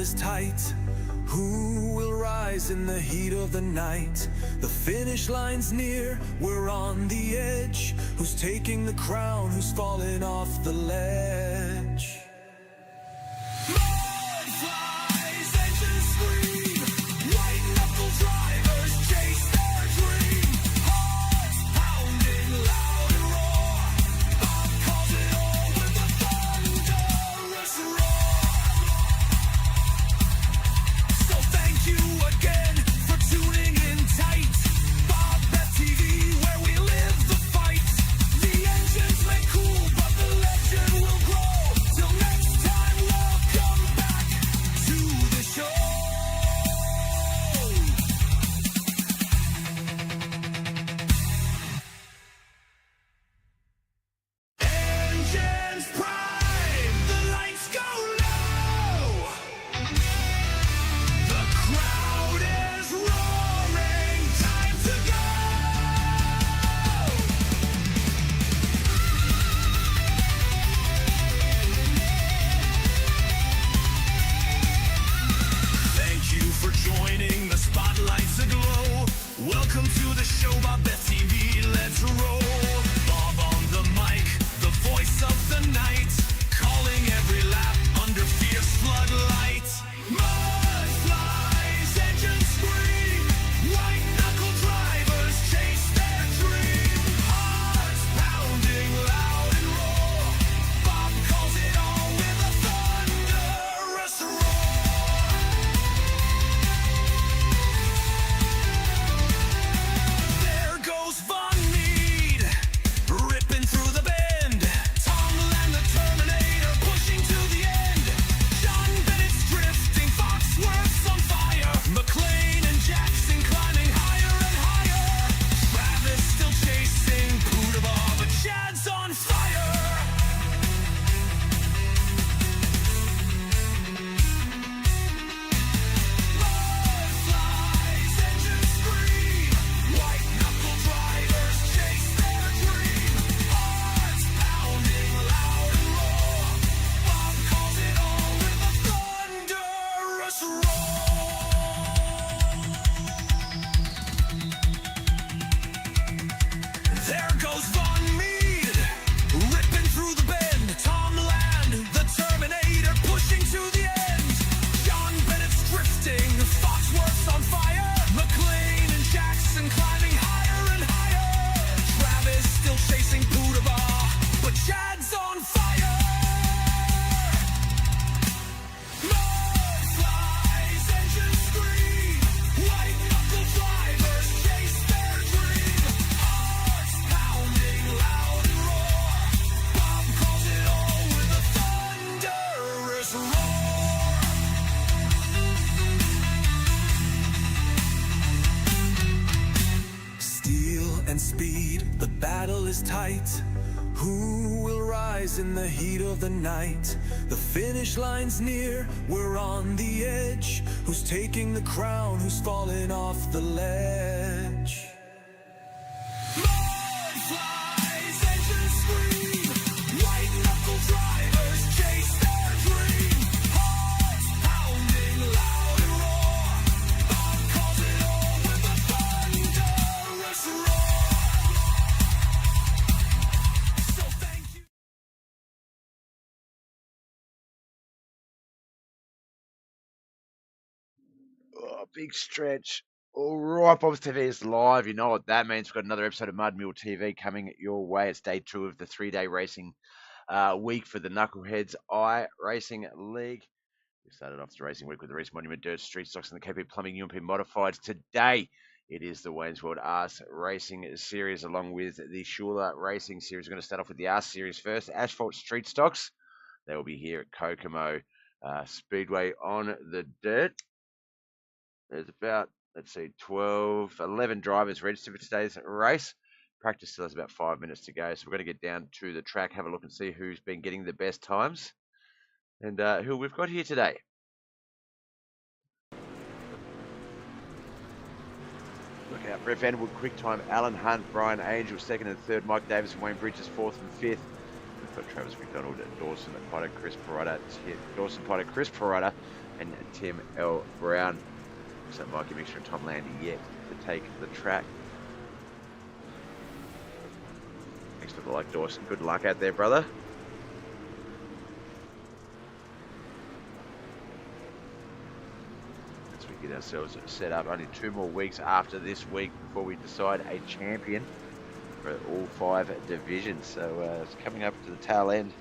is tight. Who will rise in the heat of the night? The finish line's near, we're on the edge. Who's taking the crown? Who's falling off the ledge? Mud flies, engines scream. White knuckle drivers chase their dream. Hearts pounding loud and roar. Bob calls it all with a thunderous roar. So thank you again for tuning in tight. BobbethTV, where we live the fight. The engines may cool, but the legend will grow. Till next time, welcome back to the show. Engines prime, the lights go low. The crowd is roaring, time to go. Thank you for joining, the spotlight's aglow. Welcome to the show, BobbethTV, let's roll. Bob on the mic, the voice of the night, calling every lap under fierce floodlight. Mud flies, engines scream. White knuckle drivers chase their dream. Hearts pounding loud and roar. Bob calls it all with a thunderous roar. There goes Von Mead, ripping through the bend. Tomlin the Terminator, pushing to the end. John Bennett's drifting, Foxworth's on fire. McLean and Jackson climbing higher and higher. Travis still chasing Poudabah, but Chad's on fire. Mud flies, engines scream. White knuckle drivers chase their dream. Hearts pounding loud and roar. Bob calls it all with a thunderous roar. There goes Von Mead, ripping through the bend. Tom Land, the Terminator, pushing to the end. John Bennett's drifting, Foxworth's on fire. McLean and Jackson climbing higher and higher. Travis still chasing Poudabah, but Chad's on fire. Mud flies, engines scream. White knuckle drivers chase their dream. Hearts pounding loud and roar. Bob calls it all with a thunderous roar. Steel and speed, the battle is tight. Who will rise in the heat of the night? The finish line's near, we're on the edge. Who's taking the crown? Who's falling off the ledge? Mud flies, engines scream. White knuckle drivers chase their dream. Hearts pounding loud and roar. Bob calls it all with a thunderous roar. So thank you. Oh, big stretch. All right, BobbethTV is live. You know what that means. We've got another episode of Mud Mule TV coming your way. It's day 2 of the 3-day racing week for the Knuckleheadz iRacing League. We started off the racing week with the Reese Monument Dirt Street Stocks and the KP Plumbing UMP Modifieds. Today, it is the Wayne's World Arse Racing Series along with the SHULER Racing Series. We're going to start off with the Arse Series first. Asphalt Street Stocks. They will be here at Kokomo Speedway on the dirt. There's about, let's see, 11 drivers registered for today's race. Practice still has about 5 minutes to go, so we're going to get down to the track, have a look and see who's been getting the best times and who we've got here today. Look out, Brett Vanderwood, quick time, Alan Hunt, Brian Angel, second and third, Mike Davis and Wayne Bridges, fourth and fifth. We've got Travis McDonald, Dawson Potter, Chris Perrotta, and Tim L. Brown. Looks like Mikey Mixer and Tom Landy yet to take the track. Thanks for the like, Dawson. Good luck out there, brother. As we get ourselves set up, only 2 more weeks after this week before we decide a champion for all 5 divisions. So it's coming up to the tail end.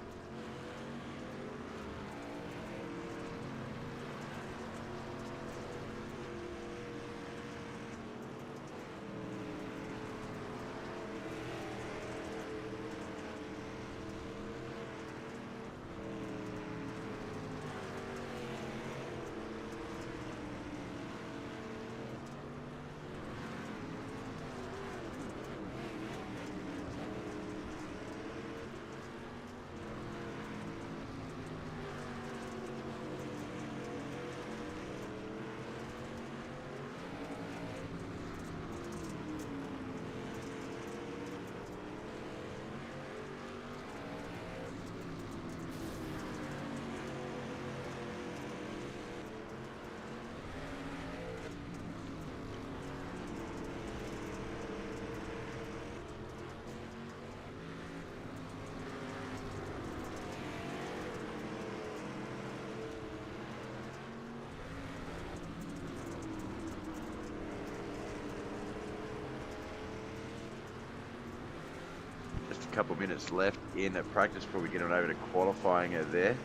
Just a couple minutes left in practice before we get on over to qualifying there.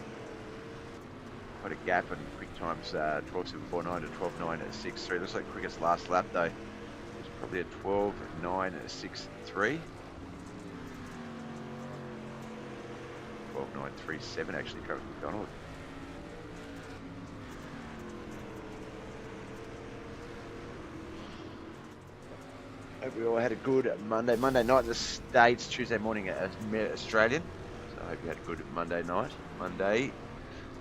Quite a gap and quick times 12.749 to 12.963. Looks like quickest last lap though. It's probably a 12.963. 12.937 actually, Travis McDonald. Hope we all had a good Monday night in the States, Tuesday morning Australian. So I hope you had a good Monday night.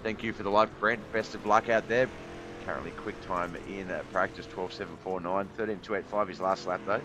Thank you for the live, Brent. Best of luck out there. Currently quick time in practice, 12.749, 13.285 his last lap though.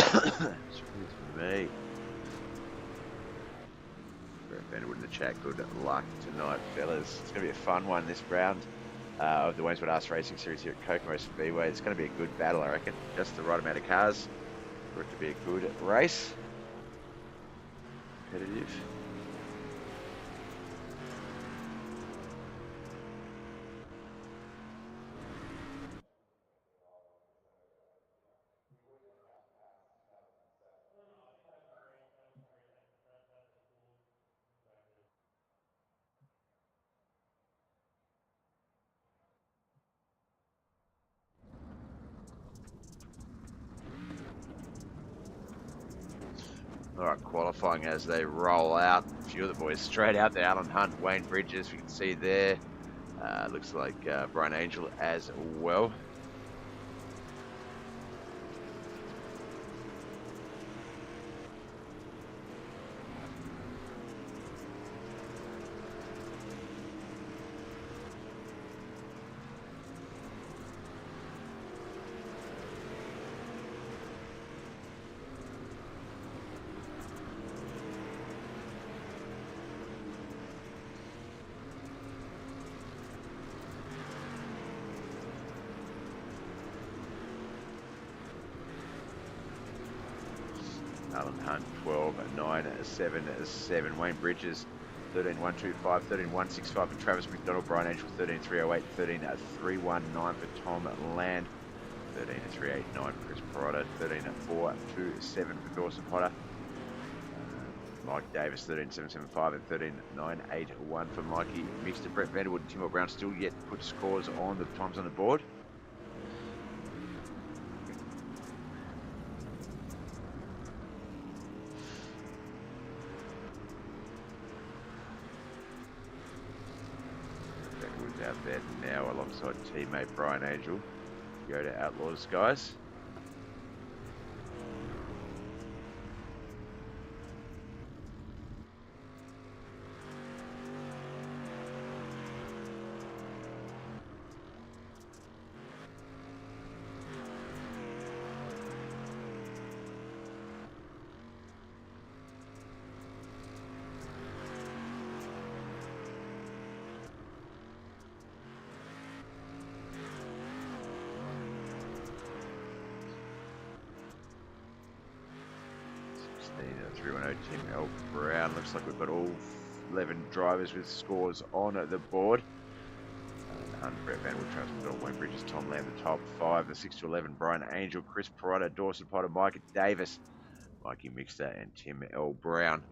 Excuse me. Vanderwood in the chat, good luck tonight, fellas. It's going to be a fun one this round of the Wayneswood Arts Racing Series here at Kokomo Speedway. It's going to be a good battle, I reckon. Just the right amount of cars for it to be a good race. Competitive. All right, qualifying as they roll out. A few of the boys straight out there. Alan Hunt, Wayne Bridges, we can see there. Looks like Brian Angel as well. Alan Hunt, 12.977. Wayne Bridges 13.125, 13.165 for Travis McDonald, Brian Angel 13.308, 13.319 for Tom Land, 13.389 for Chris Perrotta, 13.427 for Dawson Potter, Mike Davis 13.775 and 13.981 for Mikey Mixter. Brett Vanderwood and Tim Brown still yet to put scores on the times on the board. Vanderwood's out there now alongside teammate Brian Angel. Go to Outlaws, guys. The 310 Tim L. Brown. Looks like we've got all 11 drivers with scores on the board. Brett Vanderwood, Travis McDonald, Wayne Bridges, Tom Lamb, the top 5. The 6 to 11, Brian Angel, Chris Perrotta, Dawson Potter, Mike Davis, Mikey Mixter, and Tim L. Brown.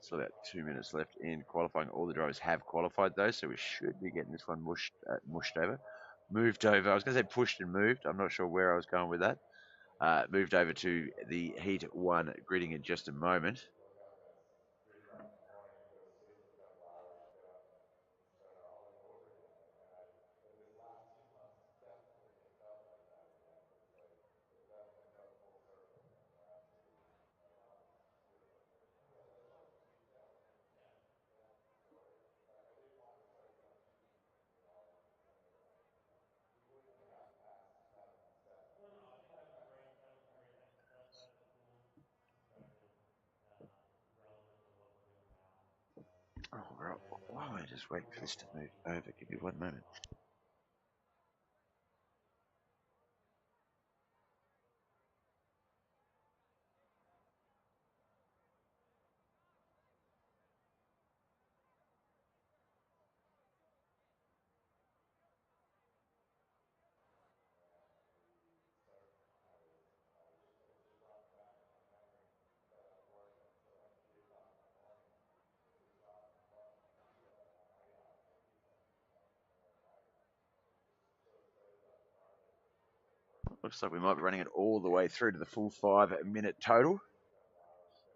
So about 2 minutes left in qualifying. All the drivers have qualified though, so we should be getting this one moved over. I was going to say pushed and moved. I'm not sure where I was going with that. Moved over to the Heat 1 gridding in just a moment. Oh, right. Why don't I just wait for this to move over? Give me 1 moment. Looks like we might be running it all the way through to the full 5-minute total.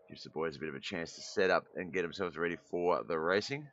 Gives the boys a bit of a chance to set up and get themselves ready for the racing.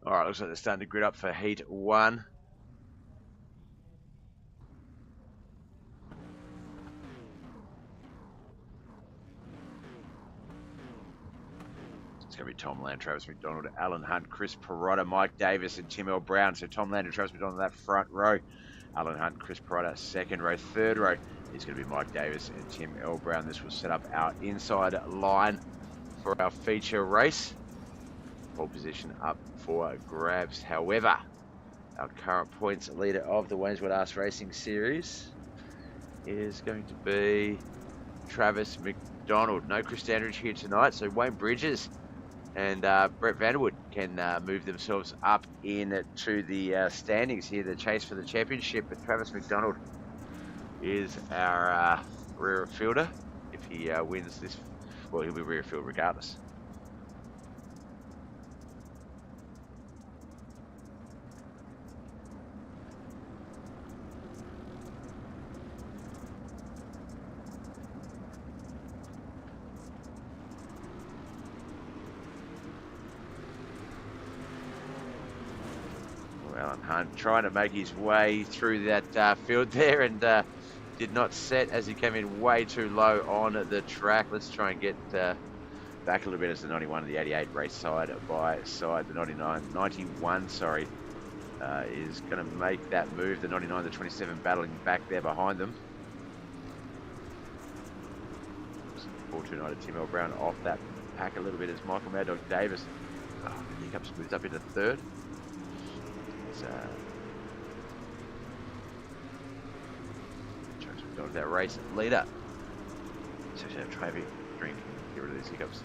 All right, looks like they're starting to grid up for Heat 1. It's going to be Tom Land, Travis McDonald, Alan Hunt, Chris Perrotta, Mike Davis, and Tim L. Brown. So Tom Land and Travis McDonald in that front row. Alan Hunt, Chris Perrotta, second row. Third row is going to be Mike Davis and Tim L. Brown. This will set up our inside line for our feature race. Pole position up for grabs. However, our current points leader of the Wayneswood Arse Racing Series is going to be Travis McDonald. No Chris Dandridge here tonight, so Wayne Bridges and Brett Vanderwood can move themselves up into the standings here, the chase for the championship. But Travis McDonald is our rear fielder. If he wins this, well, he'll be rear field regardless. Alan Hunt trying to make his way through that field there and did not set as he came in way too low on the track. Let's try and get back a little bit as the 91 and the 88 race side by side. The 91, sorry, is going to make that move. The 99, the 27 battling back there behind them. 429 to Tim L. Brown off that pack a little bit as Michael Mad Dog Davis. Hiccups moves up into third. Got that race leader. So should have traffic drink. Get rid of these hiccups.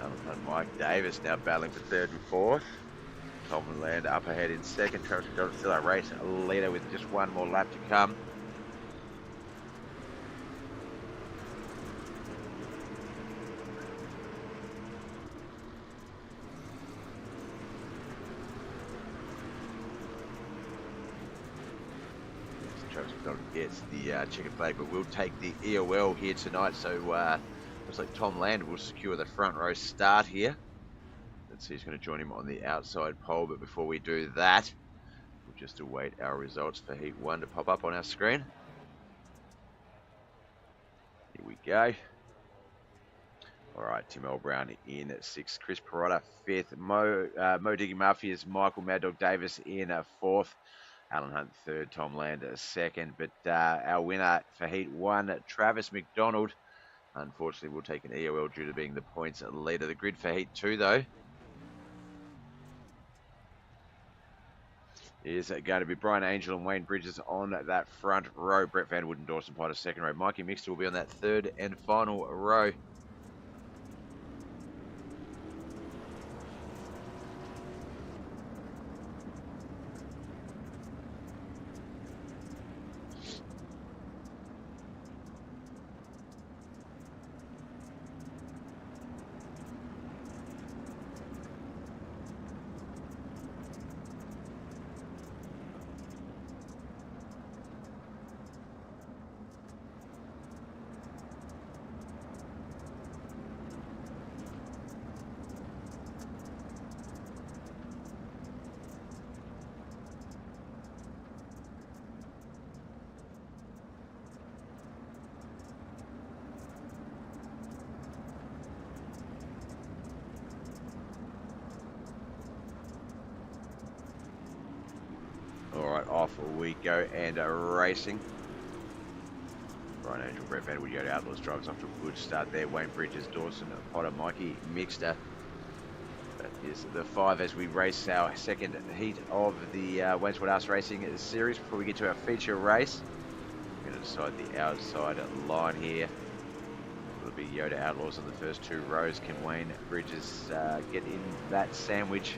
And Mike Davis now battling for third and fourth. Tom Land up ahead in second. Travis McDonald still that race leader with just one more lap to come. Travis McDonald gets the checkered flag, but we'll take the EOL here tonight. So looks like Tom Land will secure the front row start here. Let's see who's going to join him on the outside pole, but before we do that, we'll just await our results for Heat 1 to pop up on our screen. Here we go. All right, Tim L. Brown in at 6th, Chris Perotta 5th, Mo Diggy Murphy is Michael Mad Dog Davis in 4th, Alan Hunt 3rd, Tom Land 2nd, but our winner for Heat 1, Travis McDonald, unfortunately will take an EOL due to being the points leader. The grid for Heat 2 though is going to be Brian Angel and Wayne Bridges on that front row. Brett Vanderwood and Dawson Potter second row. Mikey Mixter will be on that third and final row. Alright, off we go and racing. Brian Angel, Brett Vanderwood, Yoda Outlaws drives off to a good start there. Wayne Bridges, Dawson, Potter, Mikey Mixter. That is the 5 as we race our second heat of the Wainswood Arts Racing Series. Before we get to our feature race, we're going to decide the outside line here. It'll be Yoda Outlaws on the first 2 rows. Can Wayne Bridges get in that sandwich?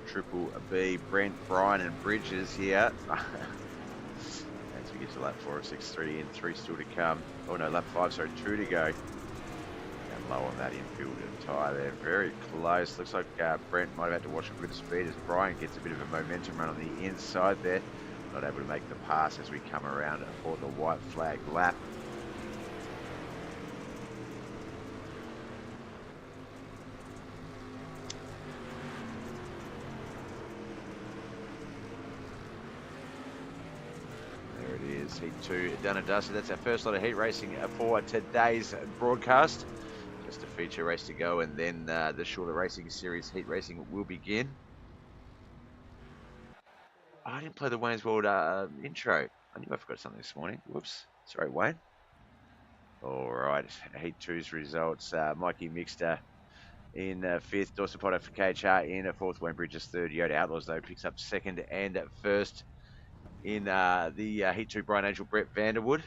Triple B, Brent, Brian and Bridges here. As we get to lap 4 of 6.3 and 3 still to come. Oh no, lap 5, sorry, 2 to go. And low on that infield tyre there. Very close. Looks like Brent might have had to watch a bit of speed as Brian gets a bit of a momentum run on the inside there. Not able to make the pass as we come around for the white flag lap. This Heat 2 done and dusted. That's our first lot of heat racing for today's broadcast. Just a feature race to go, and then the SHULER Racing Series heat racing will begin. I didn't play the Wayne's World intro. I knew I forgot something this morning. Whoops. Sorry, Wayne. All right. Heat 2's results. Mikey Mixter in 5th. Dawson Potter for KHR in 4th. Wayne Bridges 3rd. Yoda Outlaws, though, picks up 2nd and 1st. In the Heat 2, Brian Angel, Brett Vanderwood.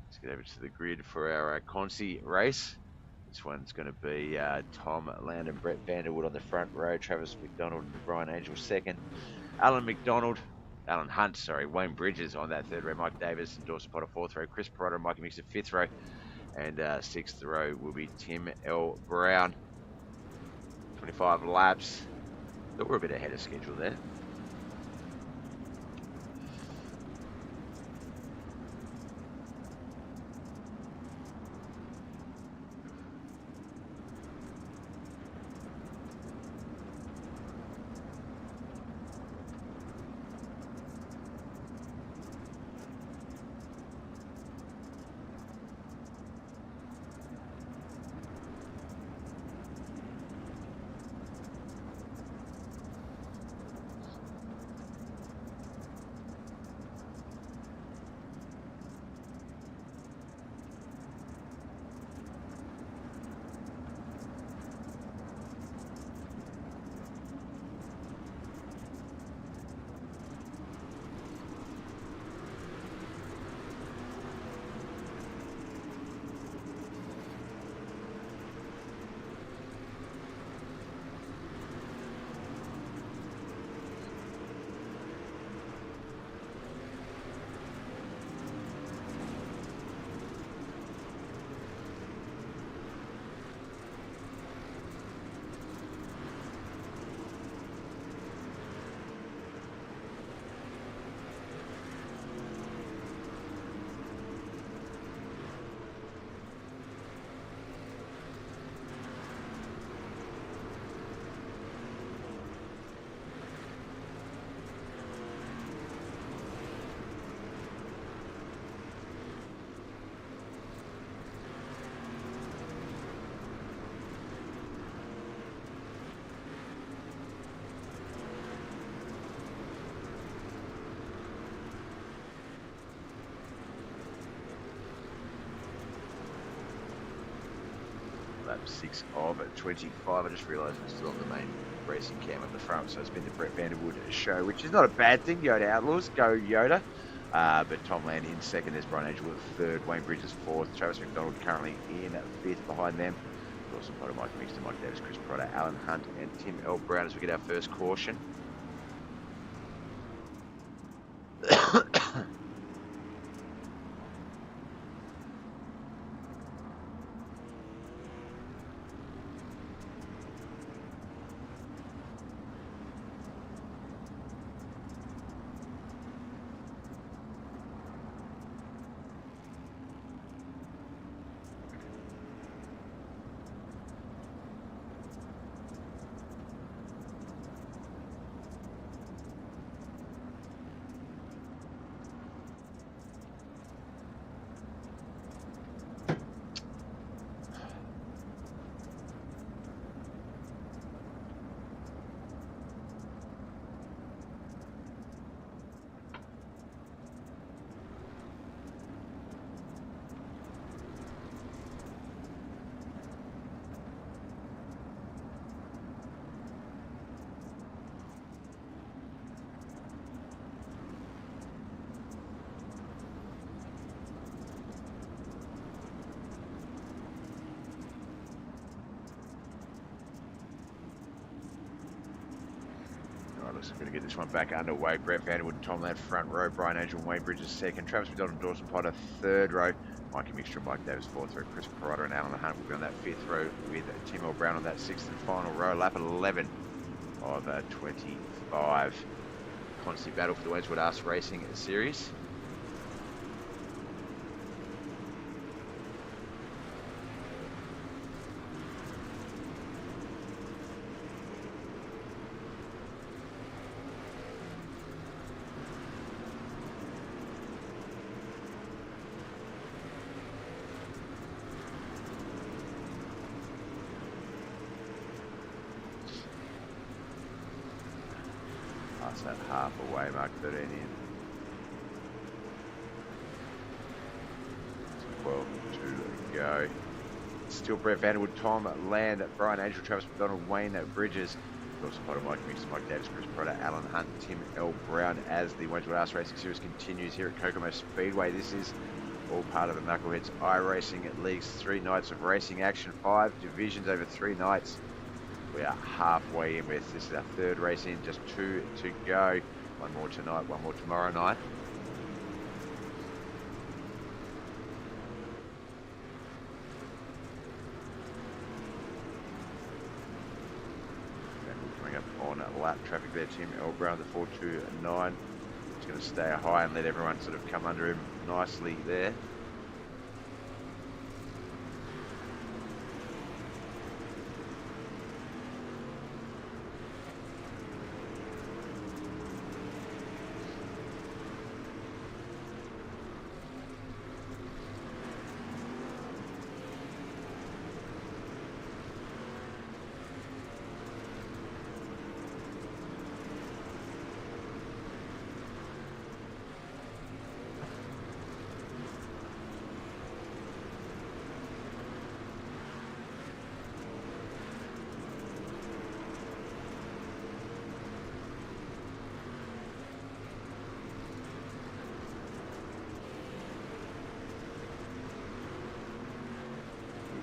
Let's get over to the grid for our Cruisey race. This one's going to be Tom Land and Brett Vanderwood on the front row. Travis McDonald and Brian Angel 2nd. Alan Hunt, Wayne Bridges on that 3rd row. Mike Davis and Dawson Potter 4th row. Chris Perrotta and Mikey Mixer 5th row. And 6th row will be Tim L. Brown. 25 laps. Thought we're a bit ahead of schedule there. Lap 6 of 25. I just realised we're still on the main racing cam at the front, so it's been the Brett Vanderwood show, which is not a bad thing. Yoda Outlaws, go Yoda. But Tom Land in 2nd. There's Brian Angel 3rd. Wayne Bridges 4th. Travis McDonald currently in 5th behind them. Dawson Potter, Mike Mixter, Mike Davis, Chris Perrotta, Alan Hunt, and Tim L. Brown as we get our first caution. So we're going to get this one back underway. Brett Vanderwood and Tom Land front row. Brian Angel and Wayne Bridges 2nd. Travis McDonald and Dawson Potter 3rd row. Mikey Mixter and Mike Davis 4th row. Chris Perrotta and Alan Hunt will be on that 5th row with Tim L. Brown on that 6th and final row. Lap 11 of 25. Constant battle for the Wayne's World Racing Series. past that halfway mark, 13 in. 12 to go. Still Brett Vanderwood, Tom Land, Brian Angel, Travis McDonald, Wayne Bridges. Also part of Mike Mix, Mike Davis, Chris Prada, Alan Hunt, Tim L. Brown as the Waynesville Arse Racing Series continues here at Kokomo Speedway. This is all part of the Knuckleheadz iRacing League's 3 nights of racing action, 5 divisions over 3 nights. We are halfway in with this is our 3rd race in, just 2 to go. 1 more tonight, 1 more tomorrow night. Coming up on lap traffic there, Tim L. Brown, the 429. He's going to stay high and let everyone sort of come under him nicely there.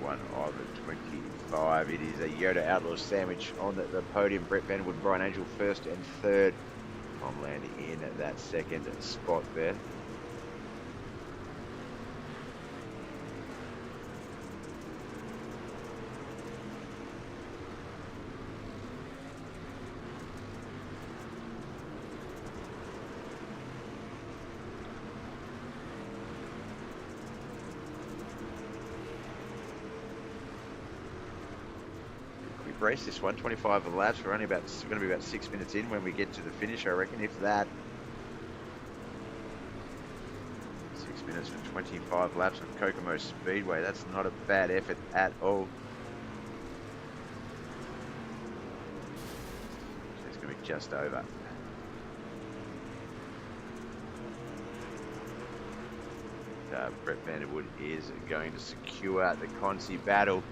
One of 25. It is a Yoda Outlaw sandwich on the podium. Brett Vanderwood, Brian Angel 1st and 3rd. Tom Land in that 2nd spot there. Race this one, 25 laps. We're only going to be about 6 minutes in when we get to the finish, I reckon, if that. 6 minutes for 25 laps of Kokomo Speedway. That's not a bad effort at all. So it's going to be just over. Brett Vanderwood is going to secure the Cruisey battle.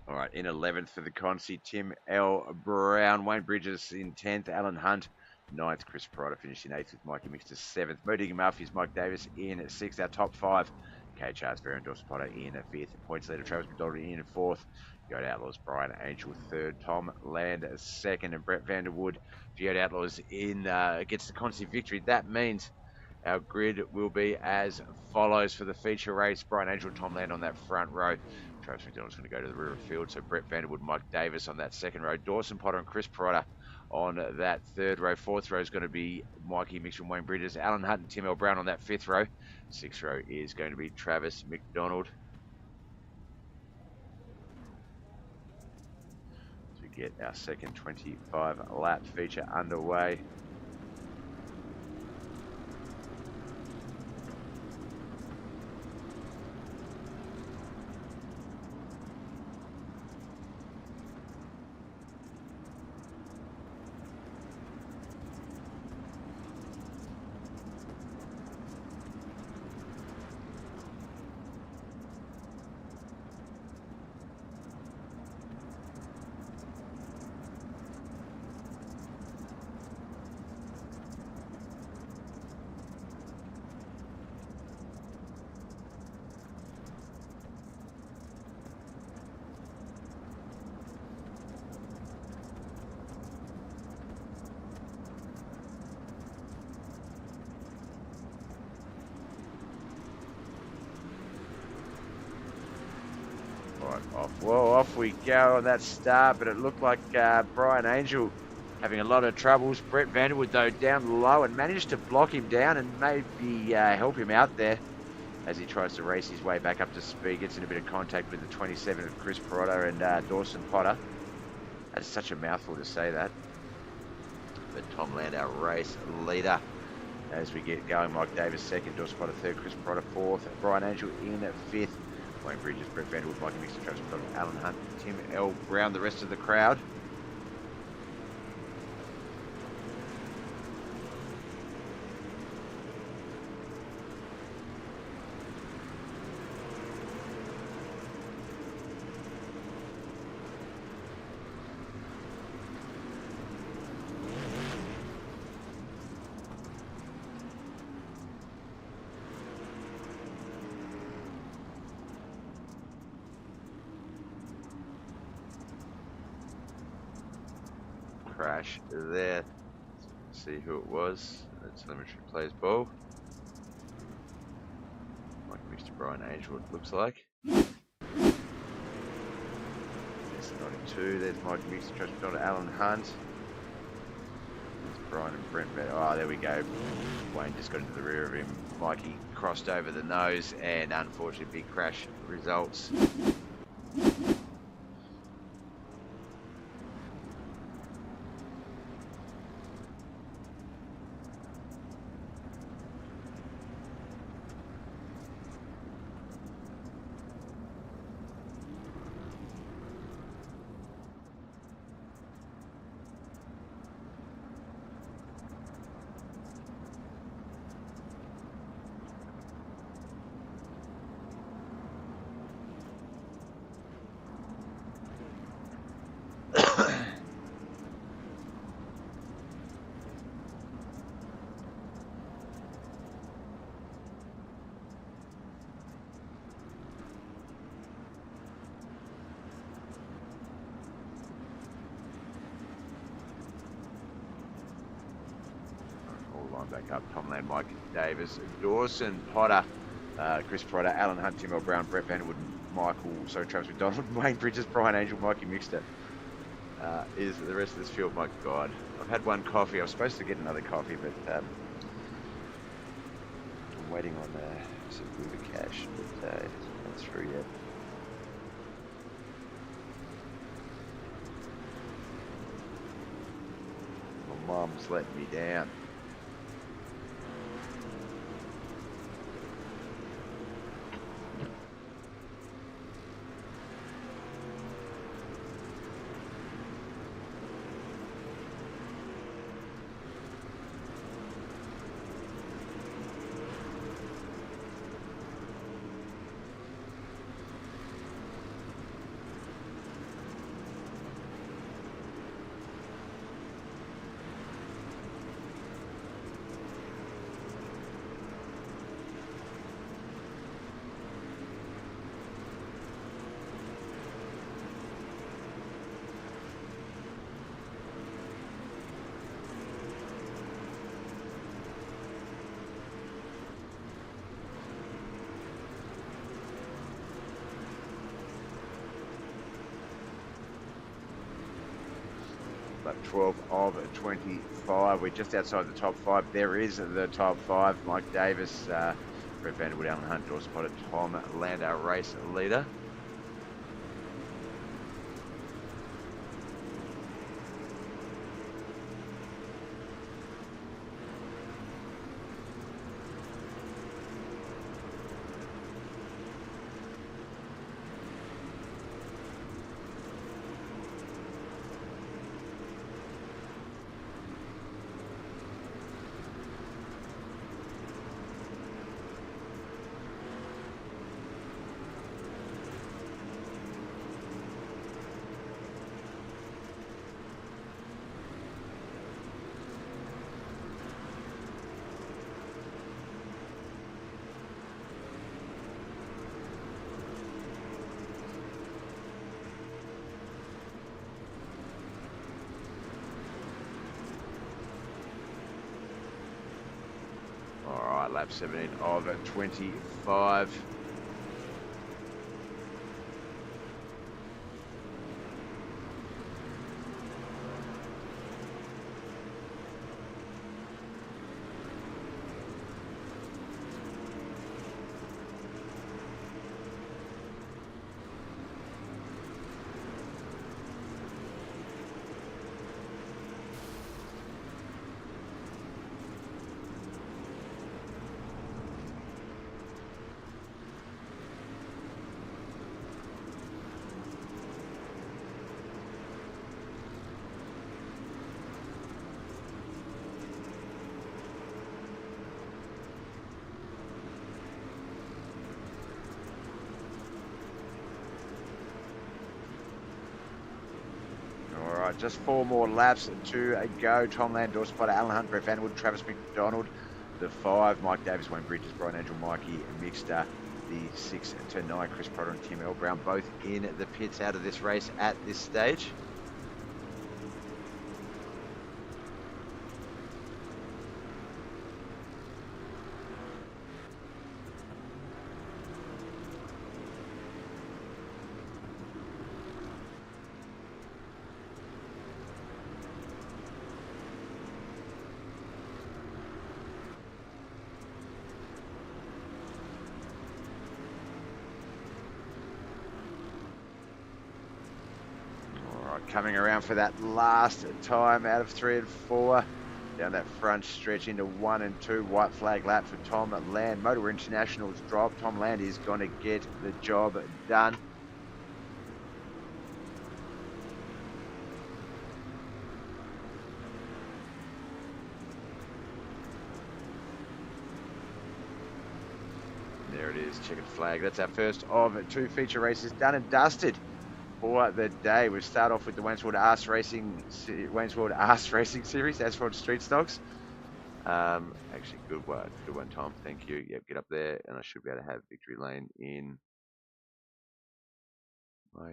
All right, in 11th for the Cruisey, Tim L. Brown, Wayne Bridges in 10th, Alan Hunt 9th, Chris Prada finished in 8th with Mikey Mixter 7th, Modig Murphy's Mike Davis in 6th, our top 5, K. Charles Vera and Dorset Potter in 5th, points leader Travis McDonald in 4th, Yoda Outlaws Brian Angel 3rd, Tom Land 2nd, and Brett Vanderwood for Yoda Outlaws gets the Cruisey victory. That means our grid will be as follows for the feature race. Brian Angel, Tom Land on that front row. Travis McDonald's going to go to the rear of field. So Brett Vanderwood, Mike Davis on that 2nd row. Dawson Potter and Chris Prada on that 3rd row. 4th row is going to be Mikey Mix and Wayne Bridges. Alan Hunt and Tim L. Brown on that 5th row. 6th row is going to be Travis McDonald. To get our second 25 lap feature underway. Right, off we go on that start, but it looked like Brian Angel having a lot of troubles. Brett Vanderwood, though, down low and managed to block him down and maybe help him out there as he tries to race his way back up to speed. Gets in a bit of contact with the 27 of Chris Perotta and Dawson Potter. That's such a mouthful to say that. But Tom Landau, race leader. As we get going, Mike Davis second, Dawson Potter third, Chris Perotta fourth, Brian Angel in fifth. Wayne Bridges, Brett Vanderwood, Mikey Mixter, Travis McDonald, Alan Hunt, Tim L. Brown, the rest of the crowd. Crash there. Let's see who it was. The telemetry plays ball. Mike Mixter, Brian Angel, it looks like. There's 92. There's Mike Mixter, Travis McDonald, Alan Hunt. There's Brian and Brent. Oh, there we go. Wayne just got into the rear of him. Mikey crossed over the nose, and unfortunately, big crash results. Line back up, Tom Land, Mike Davis, Dawson Potter, Chris Potter, Alan Hunt, Tim L. Brown, Brett Vanderwood, Travis McDonald, Wayne Bridges, Brian Angel, Mikey Mixter is the rest of this field. My God, I've had one coffee. I was supposed to get another coffee, but I'm waiting on some Uber cash, but it hasn't come through yet. My mum's letting me down. Lap 12 of 25. We're just outside the top 5. There is the top 5. Mike Davis, Brett Vanderwood, Alan Hunt, Dawson Potter, Tom Landau, race leader. Lap 17 of 25. just 4 more laps to go. Tom Land, Dawson Potter, Alan Hunt, Brett Vanderwood, Travis McDonald, the 5, Mike Davis, Wayne Bridges, Brian Angel, Mikey Mixter, the 6 to 9, Chris Potter and Tim L. Brown, both in the pits out of this race at this stage. Coming around for that last time out of 3 and 4. Down that front stretch into 1 and 2. White flag lap for Tom Land. Motor International's drop. Tom Land is going to get the job done. There it is, checkered flag. That's our first of 2 feature races done and dusted for the day. We start off with the Wainswood Arse Racing Series, Asphalt Street Stocks. Actually, good one, Tom. Thank you. Yep, get up there, and I should be able to have victory lane in my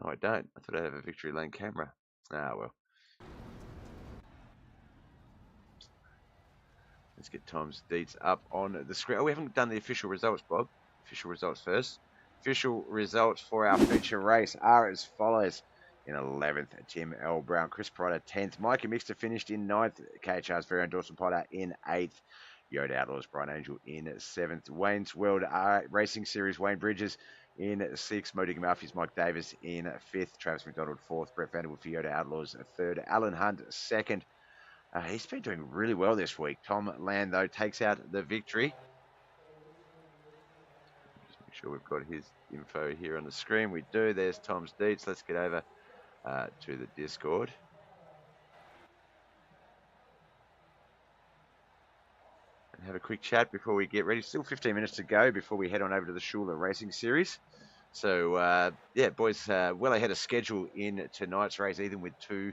No, I don't. I thought I'd have a victory lane camera. Ah, well. Let's get Tom's deets up on the screen. Oh, we haven't done the official results, Bob. Official results first. Official results for our feature race are as follows. In 11th, Tim L. Brown, Chris Potter 10th, Mikey Mixter finished in 9th, KHR's very own Dawson Potter in 8th, Yoda Outlaws, Brian Angel in 7th, Wayne's World Racing Series, Wayne Bridges in 6th, Modigan Murphy's Mike Davis in 5th, Travis McDonald 4th, Brett Vanderwood for Yoda Outlaws 3rd, Alan Hunt 2nd. He's been doing really well this week. Tom Land, though, takes out the victory. Just make sure we've got his info here on the screen. We do. There's Tom's deets. Let's get over to the Discord. And have a quick chat before we get ready. Still 15 minutes to go before we head on over to the SHULER Racing Series. So, yeah, boys, well ahead of schedule in tonight's race, even with 2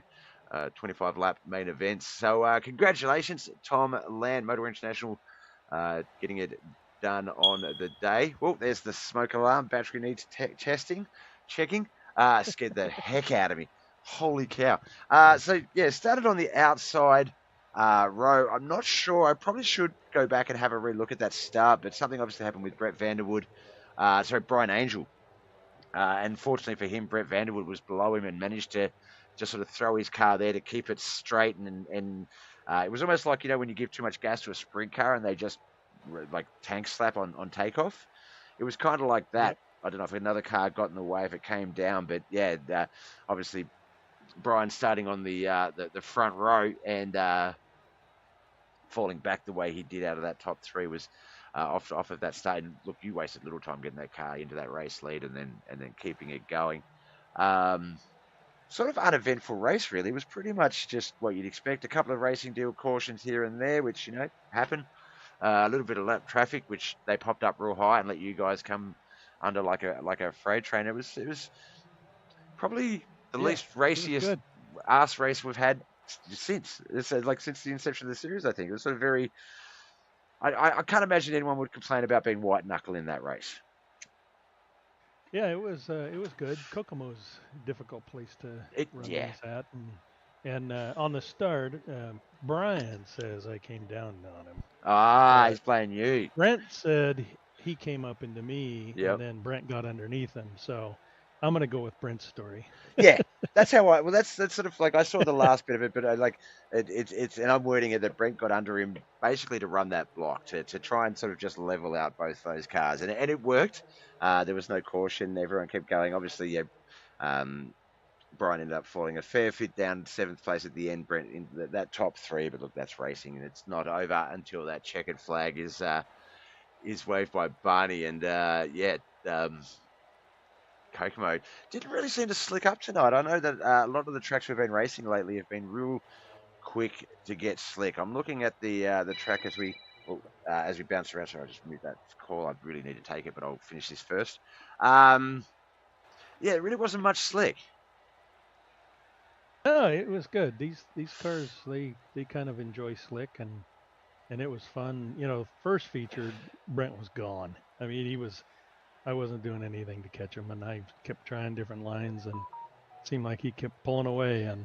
25-lap main events. So congratulations, Tom Land, Motor International, getting it done on the day. Well, there's the smoke alarm. Battery needs checking. Scared the heck out of me. Holy cow. So, yeah, started on the outside row. I'm not sure. I probably should go back and have a relook at that start, but something obviously happened with Brian Angel. And fortunately for him, Brett Vanderwood was below him and managed to just sort of throw his car there to keep it straight. And it was almost like, when you give too much gas to a sprint car and they just like tank slap on takeoff. It was kind of like that. Yep. I don't know if another car got in the way if it came down, but yeah, obviously Brian starting on the front row and falling back the way he did out of that top 3 was off of that start. And look, you wasted little time getting that car into that race lead and then keeping it going. Sort of uneventful race, really. It was pretty much just what you'd expect. A couple of racing deal cautions here and there, which, happen. A little bit of lap traffic, which they popped up real high and let you guys come under like a freight train. It was probably the least raciest ass race we've had since. It's since the inception of the series, I think. It was sort of very... I can't imagine anyone would complain about being white knuckle in that race. Yeah, it was good. Kokomo's a difficult place to run these at. And on the start, Brian says I came down on him. He's playing you. Brent said he came up into me, and then Brent got underneath him. So I'm going to go with Brent's story. Yeah, that's how that's sort of like, I saw the last bit of it, but it's and I'm wording it that Brent got under him basically to run that block, to try and sort of just level out both those cars. And it worked. There was no caution. Everyone kept going. Obviously, Brian ended up falling a fair bit down 7th place at the end, Brent in that top 3. But look, that's racing, and it's not over until that checkered flag is waved by Barney. And Kokomo didn't really seem to slick up tonight. I know that a lot of the tracks we've been racing lately have been real quick to get slick. I'm looking at the track as we bounce around. Sorry, I just moved that call. I really need to take it, but I'll finish this first. Yeah, it really wasn't much slick. No, it was good. These cars they kind of enjoy slick and it was fun. You know, first feature Brent was gone. I mean, I wasn't doing anything to catch him, and I kept trying different lines, and it seemed like he kept pulling away, and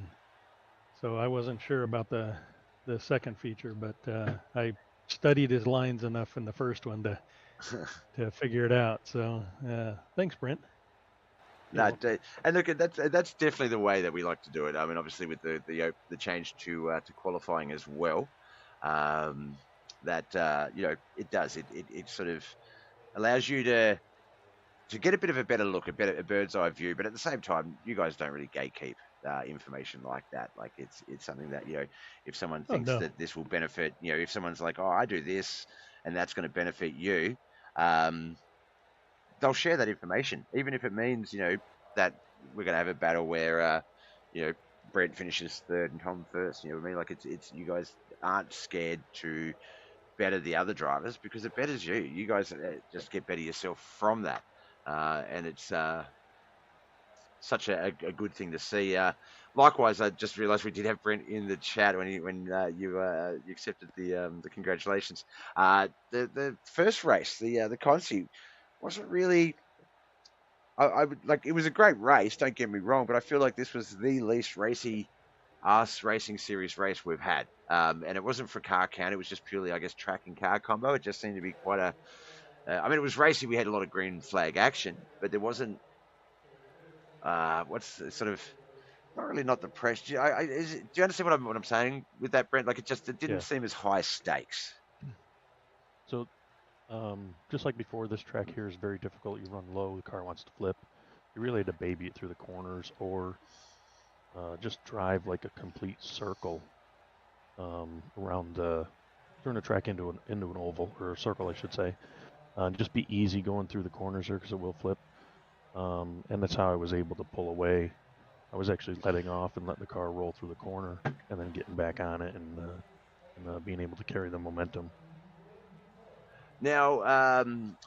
so I wasn't sure about the second feature, but I studied his lines enough in the first one to figure it out. So thanks, Brent. No, and look, that's definitely the way that we like to do it. I mean, obviously with the change to qualifying as well, um, that it does it sort of allows you to get a bit of a better look, a bird's eye view. But at the same time, you guys don't really gatekeep information like that. Like it's something that if someone Oh thinks no, that this will benefit, if someone's like, oh, I do this, and that's going to benefit you, um, they'll share that information, even if it means that we're going to have a battle where you know Brent finishes third and Tom first. You know what I mean? Like it's you guys aren't scared to better the other drivers because it betters you. You guys just get better yourself from that, and it's such a good thing to see. Likewise, I just realised we did have Brent in the chat when you accepted the congratulations. The first race, the Consi, wasn't really. I would like it was a great race. Don't get me wrong, but I feel like this was the least racy us racing series race we've had. And it wasn't for car count; it was just purely, I guess, track and car combo. It just seemed to be quite a. I mean, it was racy. We had a lot of green flag action, but there wasn't. What's sort of not really not the pressure. Do you understand what I'm saying with that, Brent? Like it didn't Yeah. seem as high stakes. So, just like before, this track here is very difficult. You run low, the car wants to flip. You really had to baby it through the corners or just drive like a complete circle around turn the track into an oval or a circle, I should say. Just be easy going through the corners there because it will flip. And that's how I was able to pull away. I was actually letting off and letting the car roll through the corner and then getting back on it and being able to carry the momentum. Now,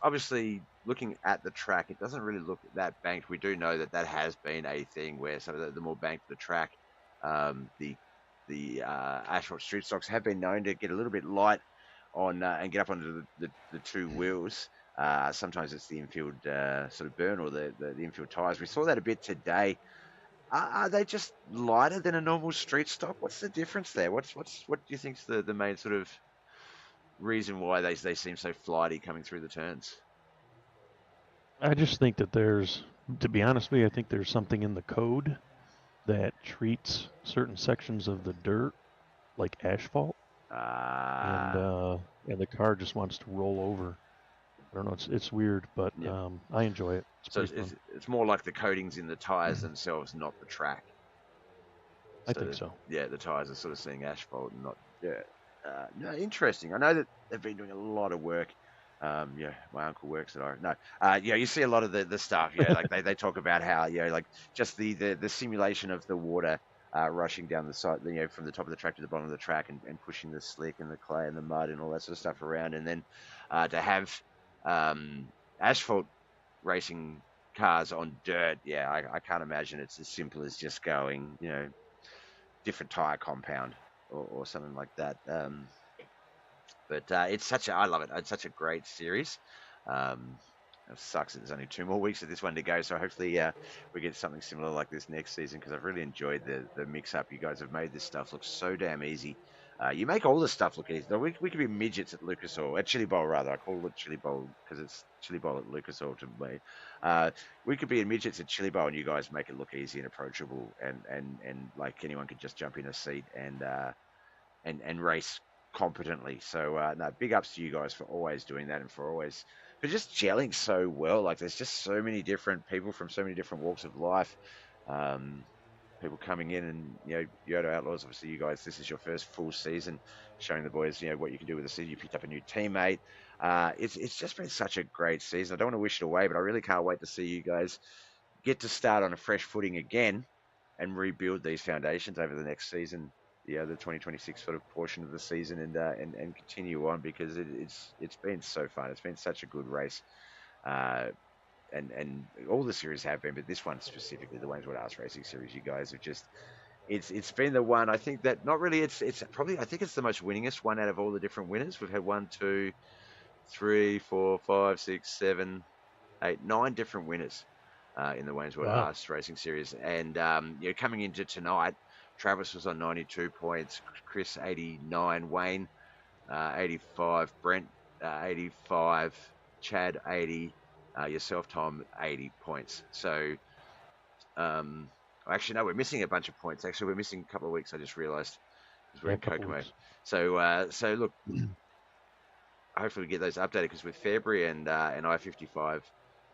obviously, looking at the track, it doesn't really look that banked. We do know that has been a thing where some of the more banked the track, the asphalt street stocks have been known to get a little bit light on and get up onto the two wheels. Sometimes it's the infield sort of burn or the infield tires. We saw that a bit today. Are they just lighter than a normal street stock? What's the difference there? What do you think's the main sort of reason why they seem so flighty coming through the turns? I just think that to be honest with you, I think there's something in the code that treats certain sections of the dirt like asphalt, and the car just wants to roll over. I don't know. It's weird, but Yeah. I enjoy it. So it's more like the coatings in the tires themselves, not the track. I think so. Yeah, the tires are sort of seeing asphalt and not dirt. No, interesting. I know that they've been doing a lot of work. My uncle works at iRacing. No, you see a lot of the stuff. Yeah, like they talk about how like just the simulation of the water rushing down the side, from the top of the track to the bottom of the track and pushing the slick and the clay and the mud and all that sort of stuff around, and then to have asphalt racing cars on dirt. Yeah, I can't imagine it's as simple as just going, different tire compound or something like that. But I love it. It's such a great series. It sucks that there's only 2 more weeks of this one to go. So hopefully we get something similar like this next season because I've really enjoyed the mix up. You guys have made this stuff look so damn easy. You make all this stuff look easy. We could be midgets at Lucas Oil, at Chili Bowl rather. I call it Chili Bowl because it's Chili Bowl at Lucas Oil to me. We could be in midgets at Chili Bowl and you guys make it look easy and approachable and like anyone could just jump in a seat and race competently. So no, big ups to you guys for always doing that and for just gelling so well. Like there's just so many different people from so many different walks of life. People coming in and Yodo Outlaws. Obviously, you guys, this is your first full season, showing the boys what you can do with the season. You picked up a new teammate. It's just been such a great season. I don't want to wish it away, but I really can't wait to see you guys get to start on a fresh footing again and rebuild these foundations over the next season. The 2026 sort of portion of the season and continue on because it's been so fun. It's been such a good race. and all the series have been, but this one specifically, the Wayneswood Arts Racing Series, you guys have just, it's been the one, I think that not really, it's probably, I think it's the most winningest one out of all the different winners. We've had 1, 2, 3, 4, 5, 6, 7, 8, 9 different winners in the Wayneswood Arts Racing Series. And coming into tonight, Travis was on 92 points, Chris 89, Wayne 85, Brent 85, Chad 80, yourself, Tom, 80 points. So, actually, no, we're missing a bunch of points. Actually, we're missing a couple of weeks, I just realised, because we're in Kokomo. So look, hopefully we get those updated, because with February and I-55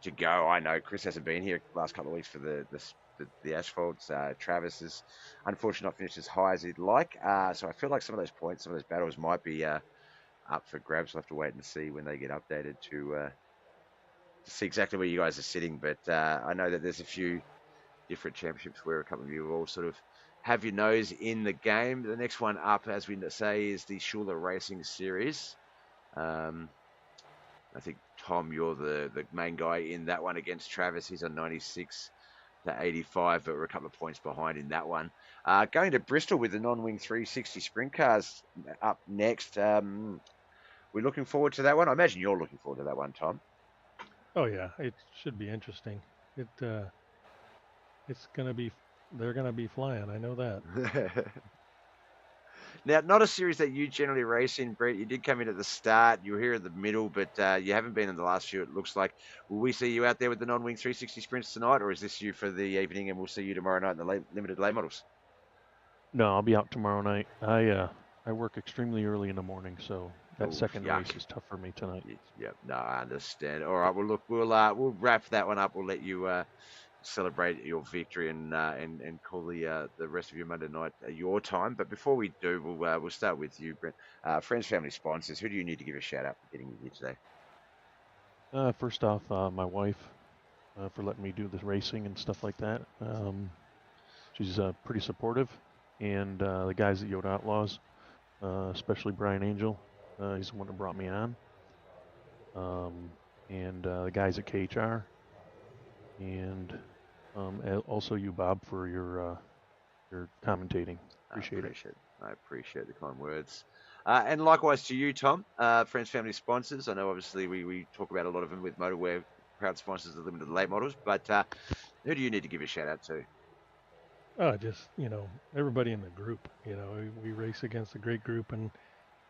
to go, I know Chris hasn't been here the last couple of weeks for the Asphalt. Travis is unfortunately not finished as high as he'd like. So I feel like some of those points, some of those battles might be up for grabs. We'll have to wait and see when they get updated to see exactly where you guys are sitting. But I know that there's a few different championships where a couple of you all sort of have your nose in the game. The next one up, as we say, is the SHULER Racing Series. I think, Tom, you're the main guy in that one against Travis. He's on 96 to 85, but we're a couple of points behind in that one. Going to Bristol with the non-wing 360 sprint cars up next. We're looking forward to that one. I imagine you're looking forward to that one, Tom. Oh yeah, it should be interesting. It's gonna be, they're gonna be flying. I know that. Now, not a series that you generally race in, Brett. You did come in at the start. You were here at the middle, but you haven't been in the last few, it looks like. Will we see you out there with the non-wing 360 sprints tonight, or is this you for the evening and we'll see you tomorrow night in the limited late models? No, I'll be out tomorrow night. I work extremely early in the morning, so that second race is tough for me tonight. Yep, no, I understand. All right, well, look, we'll wrap that one up. We'll let you celebrate your victory and call the rest of your Monday night your time. But before we do, we'll start with you, Brent. Friends, family, sponsors. Who do you need to give a shout out for getting you here today? First off, my wife for letting me do the racing and stuff like that. She's pretty supportive, and the guys at Yoda Outlaws, especially Brian Angel, he's the one that brought me on, and the guys at KHR, and also you, Bob, for your commentating. Appreciate it. I appreciate the kind words. And likewise to you, Tom. Friends, family, sponsors. I know obviously we talk about a lot of them with Motorwear, proud sponsors of limited late models, but who do you need to give a shout out to? Just, everybody in the group. We race against a great group, and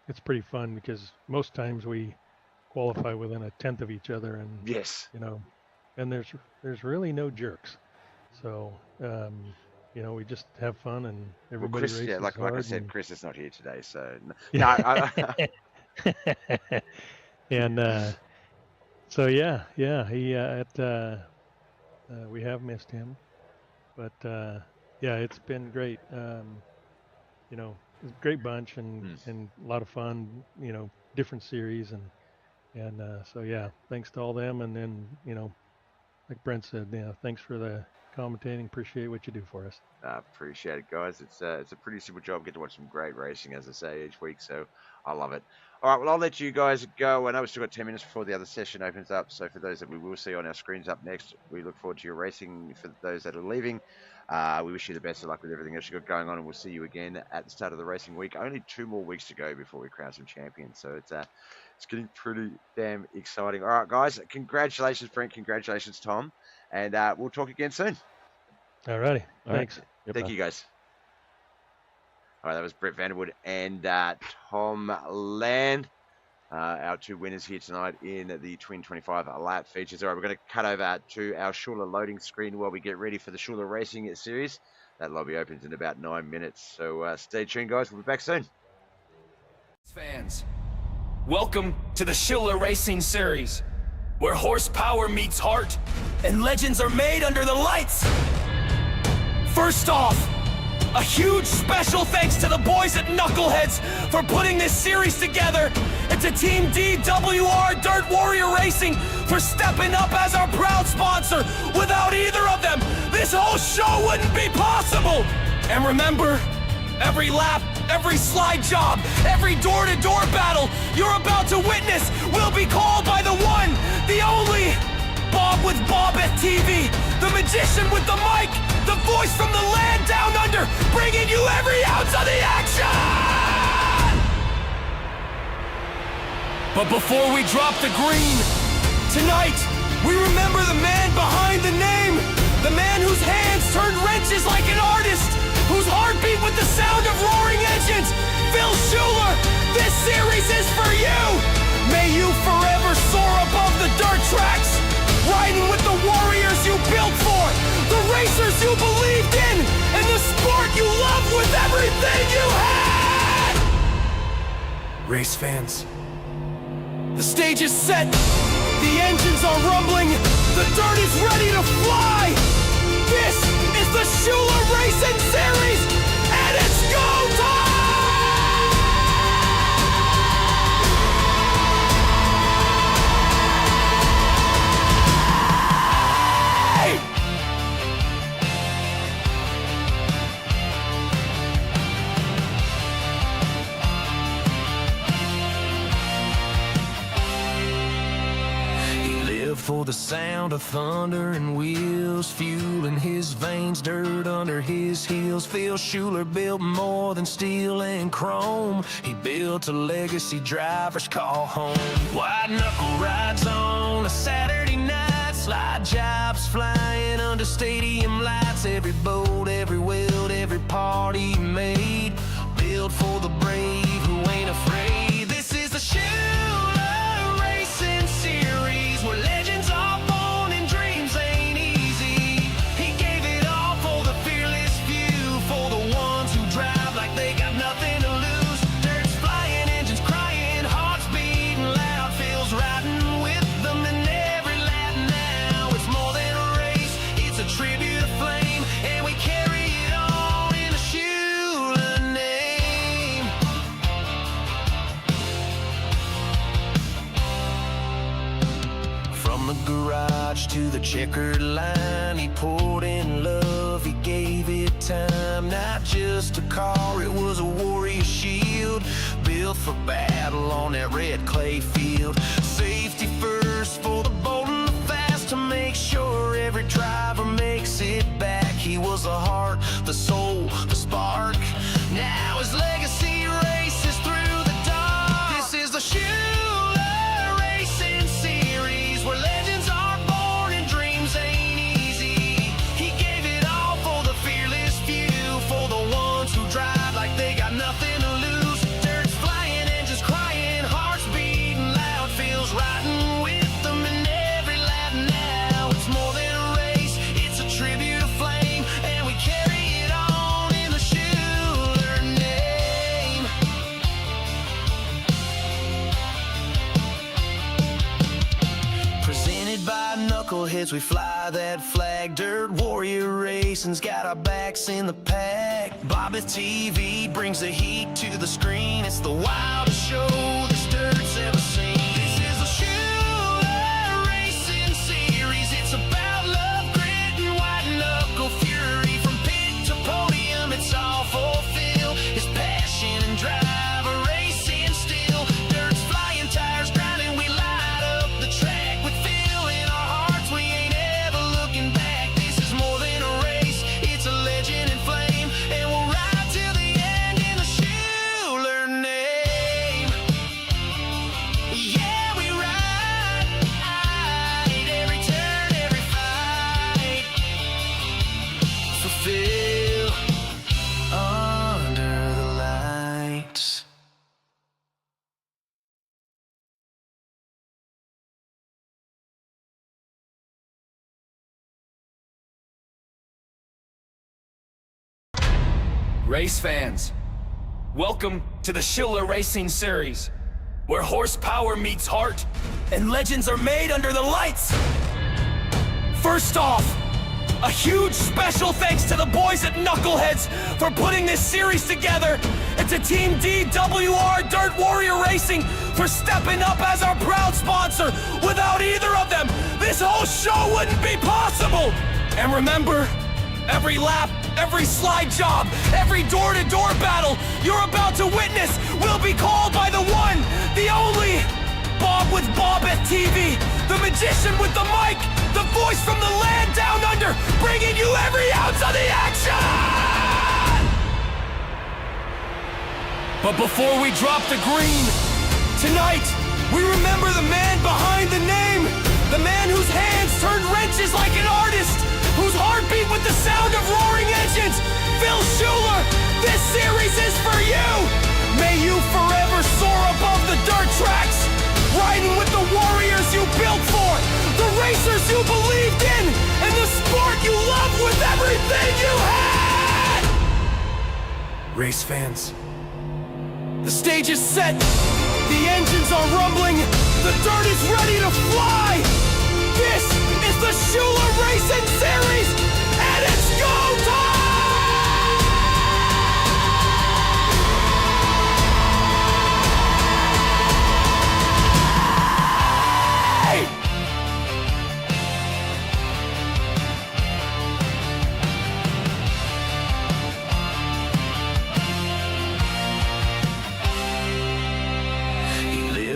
it's pretty fun because most times we qualify within a tenth of each other, and yes, and there's really no jerks. So we just have fun, and everybody races hard. Like I said, Chris is not here today, so no. And so yeah, he we have missed him, but yeah, it's been great. It's a great bunch and a lot of fun. Different series and so yeah, thanks to all them, and then like Brent said, thanks for the commentating. Appreciate what you do for us. Appreciate it, guys. It's a pretty simple job. Get to watch some great racing, as I say, each week, so I love it. All right, well, I'll let you guys go. I know we've still got 10 minutes before the other session opens up, so for those that we will see on our screens up next, we look forward to your racing. For those that are leaving, we wish you the best of luck with everything else you've got going on, and we'll see you again at the start of the racing week. Only 2 more weeks to go before we crown some champions, so it's getting pretty damn exciting. All right, guys, congratulations, Brent. Congratulations, Tom, and we'll talk again soon. All righty. Thanks. Right. Yep, Thank you, guys. All right, that was Brett Vanderwood and Tom Land, our 2 winners here tonight in the Twin 25 lap features. All right, we're going to cut over to our SHULER loading screen while we get ready for the SHULER Racing Series. That lobby opens in about 9 minutes, so stay tuned, guys. We'll be back soon. Fans, welcome to the SHULER Racing Series, where horsepower meets heart and legends are made under the lights. First off, a huge special thanks to the boys at Knuckleheadz for putting this series together, and to Team DWR Dirt Warrior Racing for stepping up as our proud sponsor. Without either of them, this whole show wouldn't be possible. And remember, every lap, every slide job, every door-to-door battle you're about to witness will be called by the one, the only, Bob with BobbethTV, the magician with the mic, the voice from the land down under, bringing you every ounce of the action! But before we drop the green, tonight, we remember the man behind the name, the man whose hands turned wrenches like an artist, whose heart beat with the sound of roaring engines. Phil SHULER, this series is for you! May you forever soar above the dirt tracks, riding with the warriors you built for, the racers you believed in, and the sport you loved with everything you had! Race fans, the stage is set, the engines are rumbling, the dirt is ready to fly! This is the SHULER Racing Series, and it's go time! For the sound of thunder and wheels, fuel in his veins, dirt under his heels. Phil SHULER built more than steel and chrome. He built a legacy drivers call home. White knuckle rides on a Saturday night, slide jobs flying under stadium lights. Every boat, every weld, every part he made, built for the brave who ain't afraid. This is the SHULER Racing Series, where legends are born and dreams ain't easy. He gave it all for the fearless few, for the ones who drive like they got nothing to lose. Dirt's flying, engines crying, hearts beating loud, feels riding with them in every lap now. It's more than a race, it's a tribute to flame, and we carry it on in the SHULER name. From the garage to the checkered line, he poured in love, he gave it time. Not just a car, it was a warrior shield, built for battle on that red clay field. Safety first for the bold and the fast, to make sure every driver makes it back. He was the heart, the soul, the spark. Now his legacy races through the dark. This is the SHULER Racing Series, where legends are born and dreams ain't easy. He gave it all for the fearless few, for the ones who drive like they got nothing to lose. Dirt's flying, engines crying, hearts beating loud, feels riding with them in every lap now. It's more than a race, it's a tribute to flame, and we carry it on in the SHULER name. Presented by Knuckleheadz, we fly that flag. Dirt warrior racing's got our backs in the pack. BobbethTV brings the heat to the screen. It's the wildest show this dirt's ever seen. This is the SHULER Racing Series. It's about love, grit, and white knuckle fury. From pit to podium, it's all fulfilled. His passion and drive are racing still. Dirt's flying, tires grinding, we light up the track with Phil in our hearts. We ain't ever looking back. This is more than a race, it's a legend in flame, and we'll ride till the end in the SHULER name. Yeah, we ride every turn, every fight for Phil under the lights. Race fans, welcome to the SHULER Racing Series, where horsepower meets heart and legends are made under the lights. First off, a huge special thanks to the boys at Knuckleheadz for putting this series together, and to Team DWR Dirt Warrior Racing for stepping up as our proud sponsor. Without either of them, this whole show wouldn't be possible. And remember, every lap, every slide job, every door-to-door battle you're about to witness will be called by the one, the only Bob with Bobbeth. BobbethTV, the magician with the mic, the voice from the land down under, bringing you every ounce of the action! But before we drop the green, tonight, we remember the man behind the name, the man whose hands turned wrenches like an artist, whose heart beat with the sound of roaring engines. Phil SHULER, this series is for you! May you forever soar above the dirt tracks, riding with the warriors you built for, the racers you believed in, and the sport you loved with everything you had! Race fans, the stage is set, the engines are rumbling, the dirt is ready to fly! This is the SHULER Racing Series, and it's go time!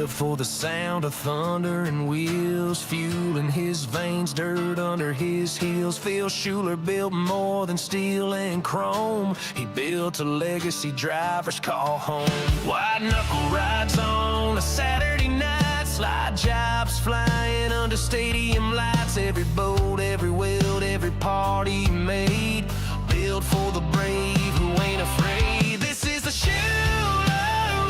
For the sound of thunder and wheels, fuel in his veins, dirt under his heels. Phil SHULER built more than steel and chrome. He built a legacy drivers call home. White knuckle rides on a Saturday night, slide jobs flying under stadium lights. Every boat, every weld, every part he made, built for the brave who ain't afraid. This is the SHULER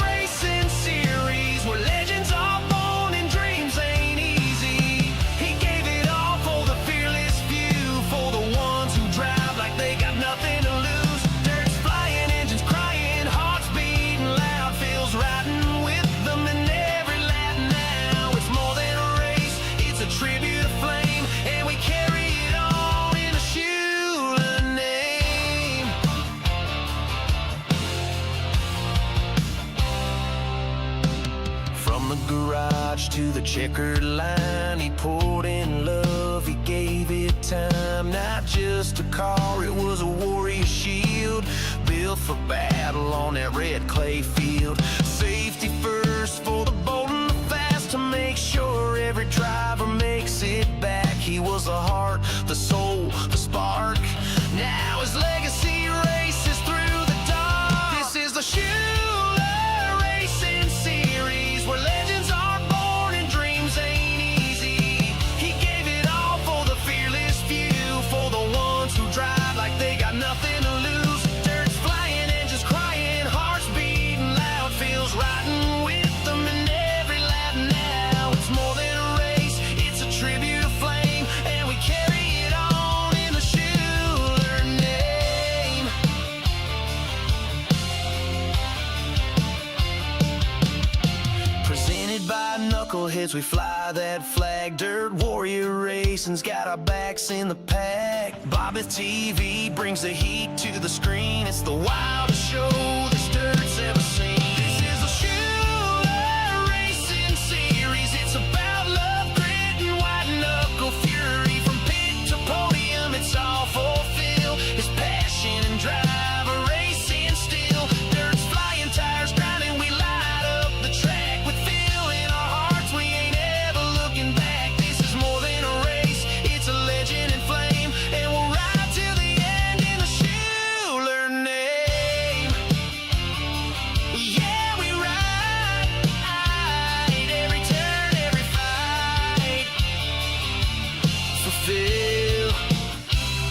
Racing Series, where legends are born and dreams ain't easy. He gave it all for the fearless few, for the ones who drive like they got nothing to lose. Dirt's flying, engines crying, hearts beating loud, feels riding with them in every lap now. It's more than a race, it's a tribute to flame, and we carry it on in the SHULER name. From the garage to the checkered line, he poured in love, he gave it time. Not just a car, it was a warrior shield, built for battle on that red clay field. Safety first for the bold and the fast, to make sure every driver makes it back. He was the heart, the soul, the spark. Now his legacy races through the dark. This is the SHULER Racing Series, where legends are born and dreams ain't easy. He gave it all for the fearless few, for the ones who drive like they got nothing to lose. Dirt's flying, engines crying, hearts beating loud, feels riding with them in every lap now. It's more than a race, it's a tribute to flame, and we carry it on in the SHULER name. Presented by Knuckleheadz, we fly that flag. Dirt warrior racing's got our backs in the pack. BobbethTV brings the heat to the screen. It's the wildest show this dirt's ever seen. This is the SHULER Racing Series. It's about love, grit, and white knuckle fury. From pit to podium, it's all fulfilled. His passion and drive are racing still. Dirt's flying, tires grinding, we light up the track. With Phil in our hearts, we ain't ever looking back. This is more than a race, it's a legend in flame, and we'll ride till the end in the SHULER name. Yeah, we ride every turn, every fight for Phil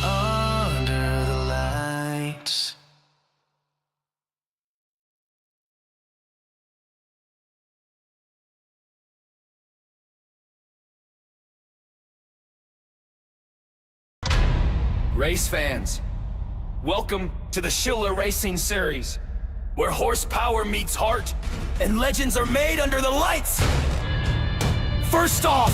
under the lights. Race fans, welcome to the SHULER Racing Series, where horsepower meets heart and legends are made under the lights. First off,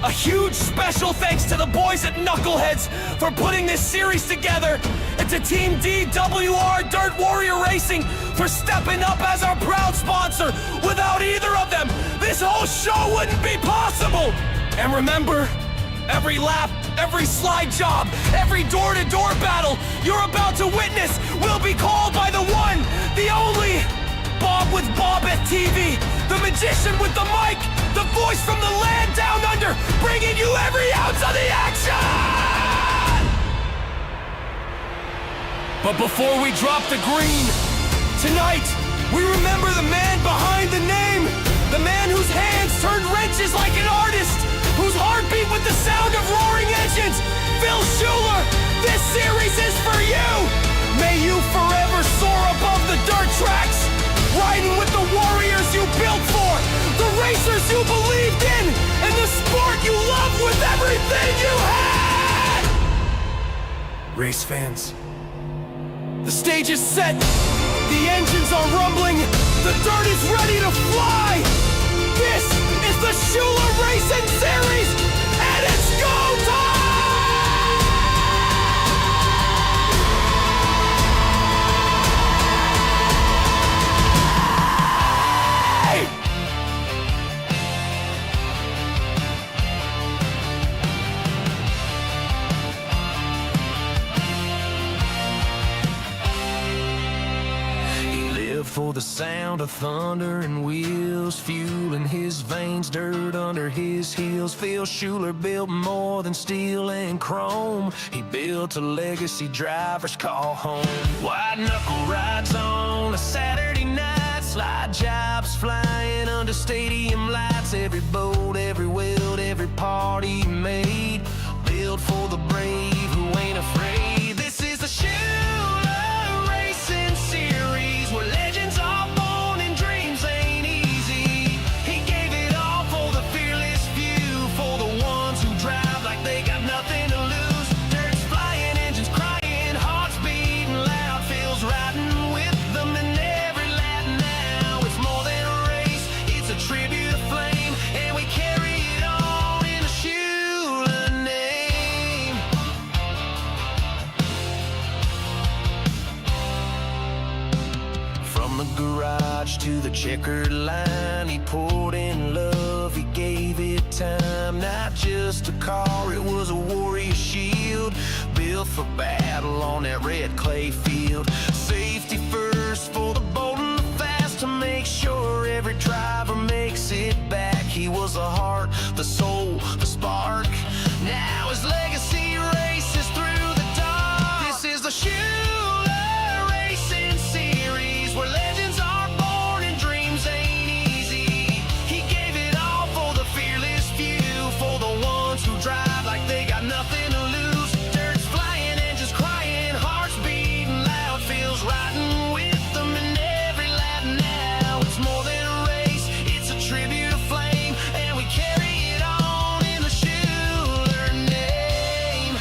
a huge special thanks to the boys at Knuckleheadz for putting this series together, and to Team DWR Dirt Warrior Racing for stepping up as our proud sponsor. Without either of them, this whole show wouldn't be possible. And remember, every lap, every slide job, every door-to-door battle you're about to witness will be called by the one, the only Bob with BobbethTV, the magician with the mic, the voice from the land down under, bringing you every ounce of the action! But before we drop the green, tonight, we remember the man behind the name, the man whose hands turned wrenches like an artist, whose heart beat with the sound of roaring engines. Phil SHULER, this series is for you! May you forever soar above the dirt tracks, riding with the warriors you built for, the racers you believed in, and the sport you loved with everything you had! Race fans, the stage is set, the engines are rumbling, the dirt is ready to fly! This is the SHULER Racing Series, and it's go time! For the sound of thunder and wheels, fuel in his veins, dirt under his heels. Phil SHULER built more than steel and chrome. He built a legacy drivers call home. White knuckle rides on a Saturday night, slide jobs flying under stadium lights. Every boat, every weld, every part he made, built for the brave who ain't afraid. This is the SHULER Racing Series, where legends are born and dreams ain't easy. He gave it all for the fearless few, for the ones who drive like they got nothing to lose. Dirt's flying, engines crying, hearts beating loud. Phil's riding with them in every lap now. It's more than a race, it's a tribute to flame, and we carry it on in the SHULER name. From the garage to the checkered line, he poured in love, he gave it time. Not just a car, it was a warrior shield, built for battle on that red clay field. Safety first for the bold and the fast, to make sure every driver makes it back. He was the heart, the soul, the spark. Now his legacy races through the dark. This is the SHULER Racing Series, where legends are born and dreams ain't easy. He gave it all for the fearless few, for the ones who drive like they got nothing to lose. Dirt's flying, engines crying, hearts beating loud. Phil's riding with them in every lap now. It's more than a race, it's a tribute to flame, and we carry it on in the SHULER name.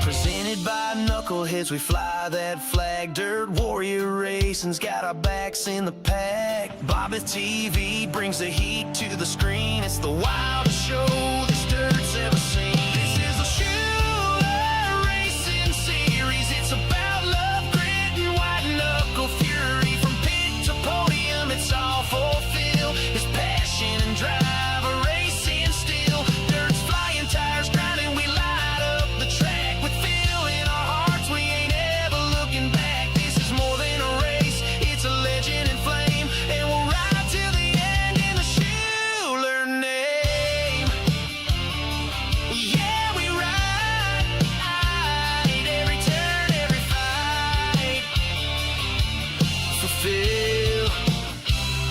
Presented by Knuckleheadz, we fly that flag. Dirt warrior racing's got our backs in the pack. BobbethTV brings the heat to the screen. It's the wildest show this dirt's ever seen. This is the SHULER Racing Series. It's about love, grit, and white knuckle fury. From pit to podium, it's all for Phil. His passion and drive are racing still. Dirt's flying, tires grinding, we light up the track. With Phil in our hearts, we ain't ever looking back. This is more than a race, it's a legend in flame, and we'll ride till the end in the SHULER name. Yeah, we ride every turn, every fight for Phil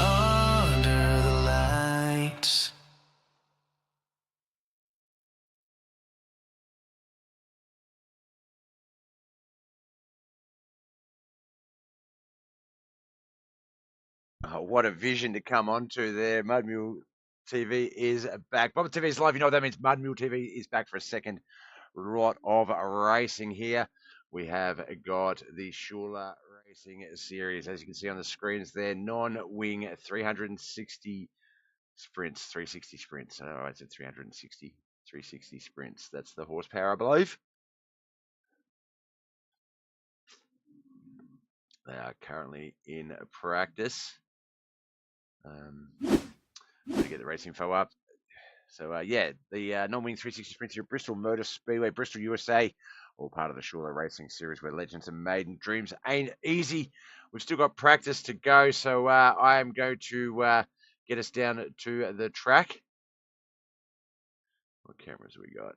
under the lights. What a vision to come onto there. Mud Mule TV is back. BobbethTV is live. You know what that means. Mud Mule TV is back for a second lot of racing here. We have got the SHULER Racing Series. As you can see on the screens there, non-wing 360 sprints. 360 sprints. Oh, I said 360. 360 sprints. That's the horsepower, I believe. They are currently in practice. To get the race info up. So yeah, the non-wing 360 sprints here at Bristol Motor Speedway, Bristol, USA, all part of the SHULER Racing Series where legends are made and dreams ain't easy. We've still got practice to go, so I am going to get us down to the track. What cameras we got?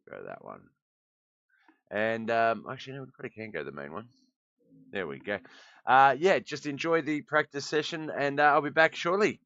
We'll go that one. And actually, no, we probably can go the main one. There we go. Yeah, just enjoy the practice session, and I'll be back shortly.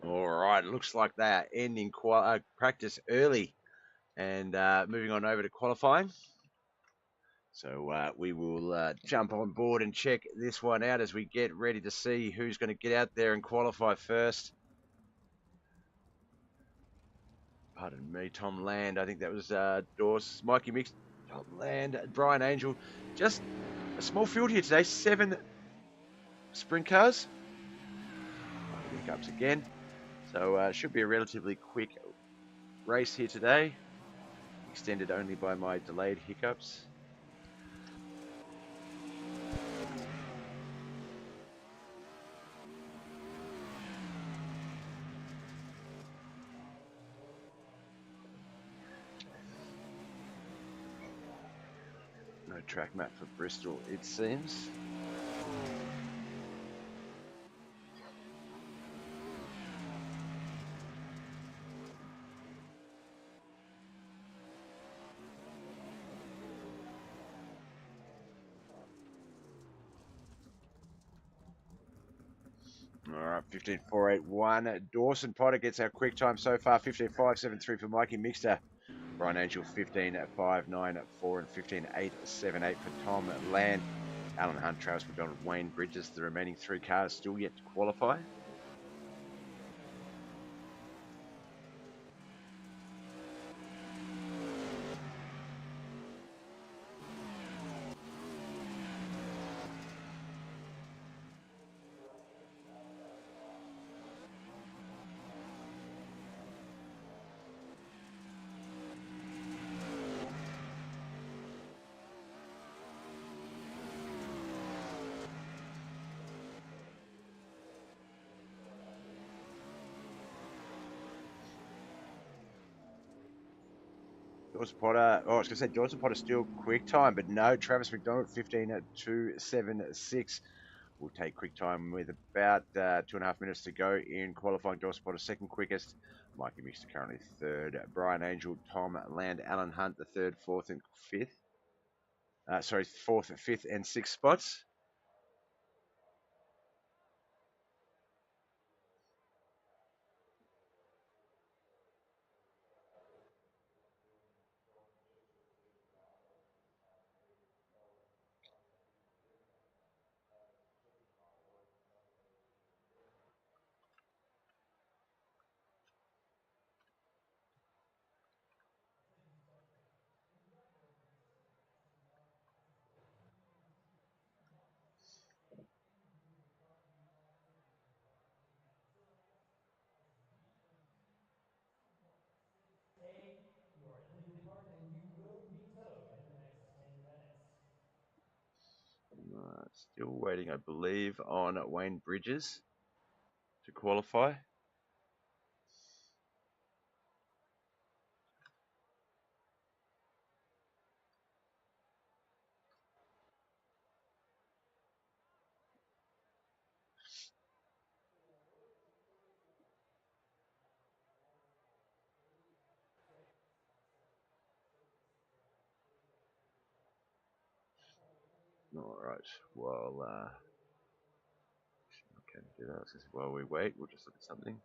All right, looks like they are ending practice early and moving on over to qualifying. So we will jump on board and check this one out as we get ready to see who's going to get out there and qualify first. Pardon me, Tom Land. I think that was Dawes, Mikey Mix, Tom Land, Brian Angel. Just a small field here today. 7 sprint cars. Hiccups again. So should be a relatively quick race here today. Extended only by my delayed hiccups. No track map for Bristol, it seems. All right, 15.481. Dawson Potter gets our quick time so far. 15.573 for Mikey Mixter. Brian Angel 15.594 and 15.878 for Tom Land. Alan Hunt, Travis McDonald, Wayne Bridges. The remaining 3 cars still yet to qualify. Dawson Potter, I was going to say Dawson Potter still quick time, but no, Travis McDonald 15.276 will take quick time with about 2.5 minutes to go in qualifying. Dawson Potter second quickest. Mikey Mixter currently third. Brian Angel, Tom Land, Alan Hunt the third, fourth, and fifth. Fourth, fifth, and sixth spots. Still waiting, I believe, on Wayne Bridges to qualify. All right. Well, okay, do that. While we wait, we'll just look at something.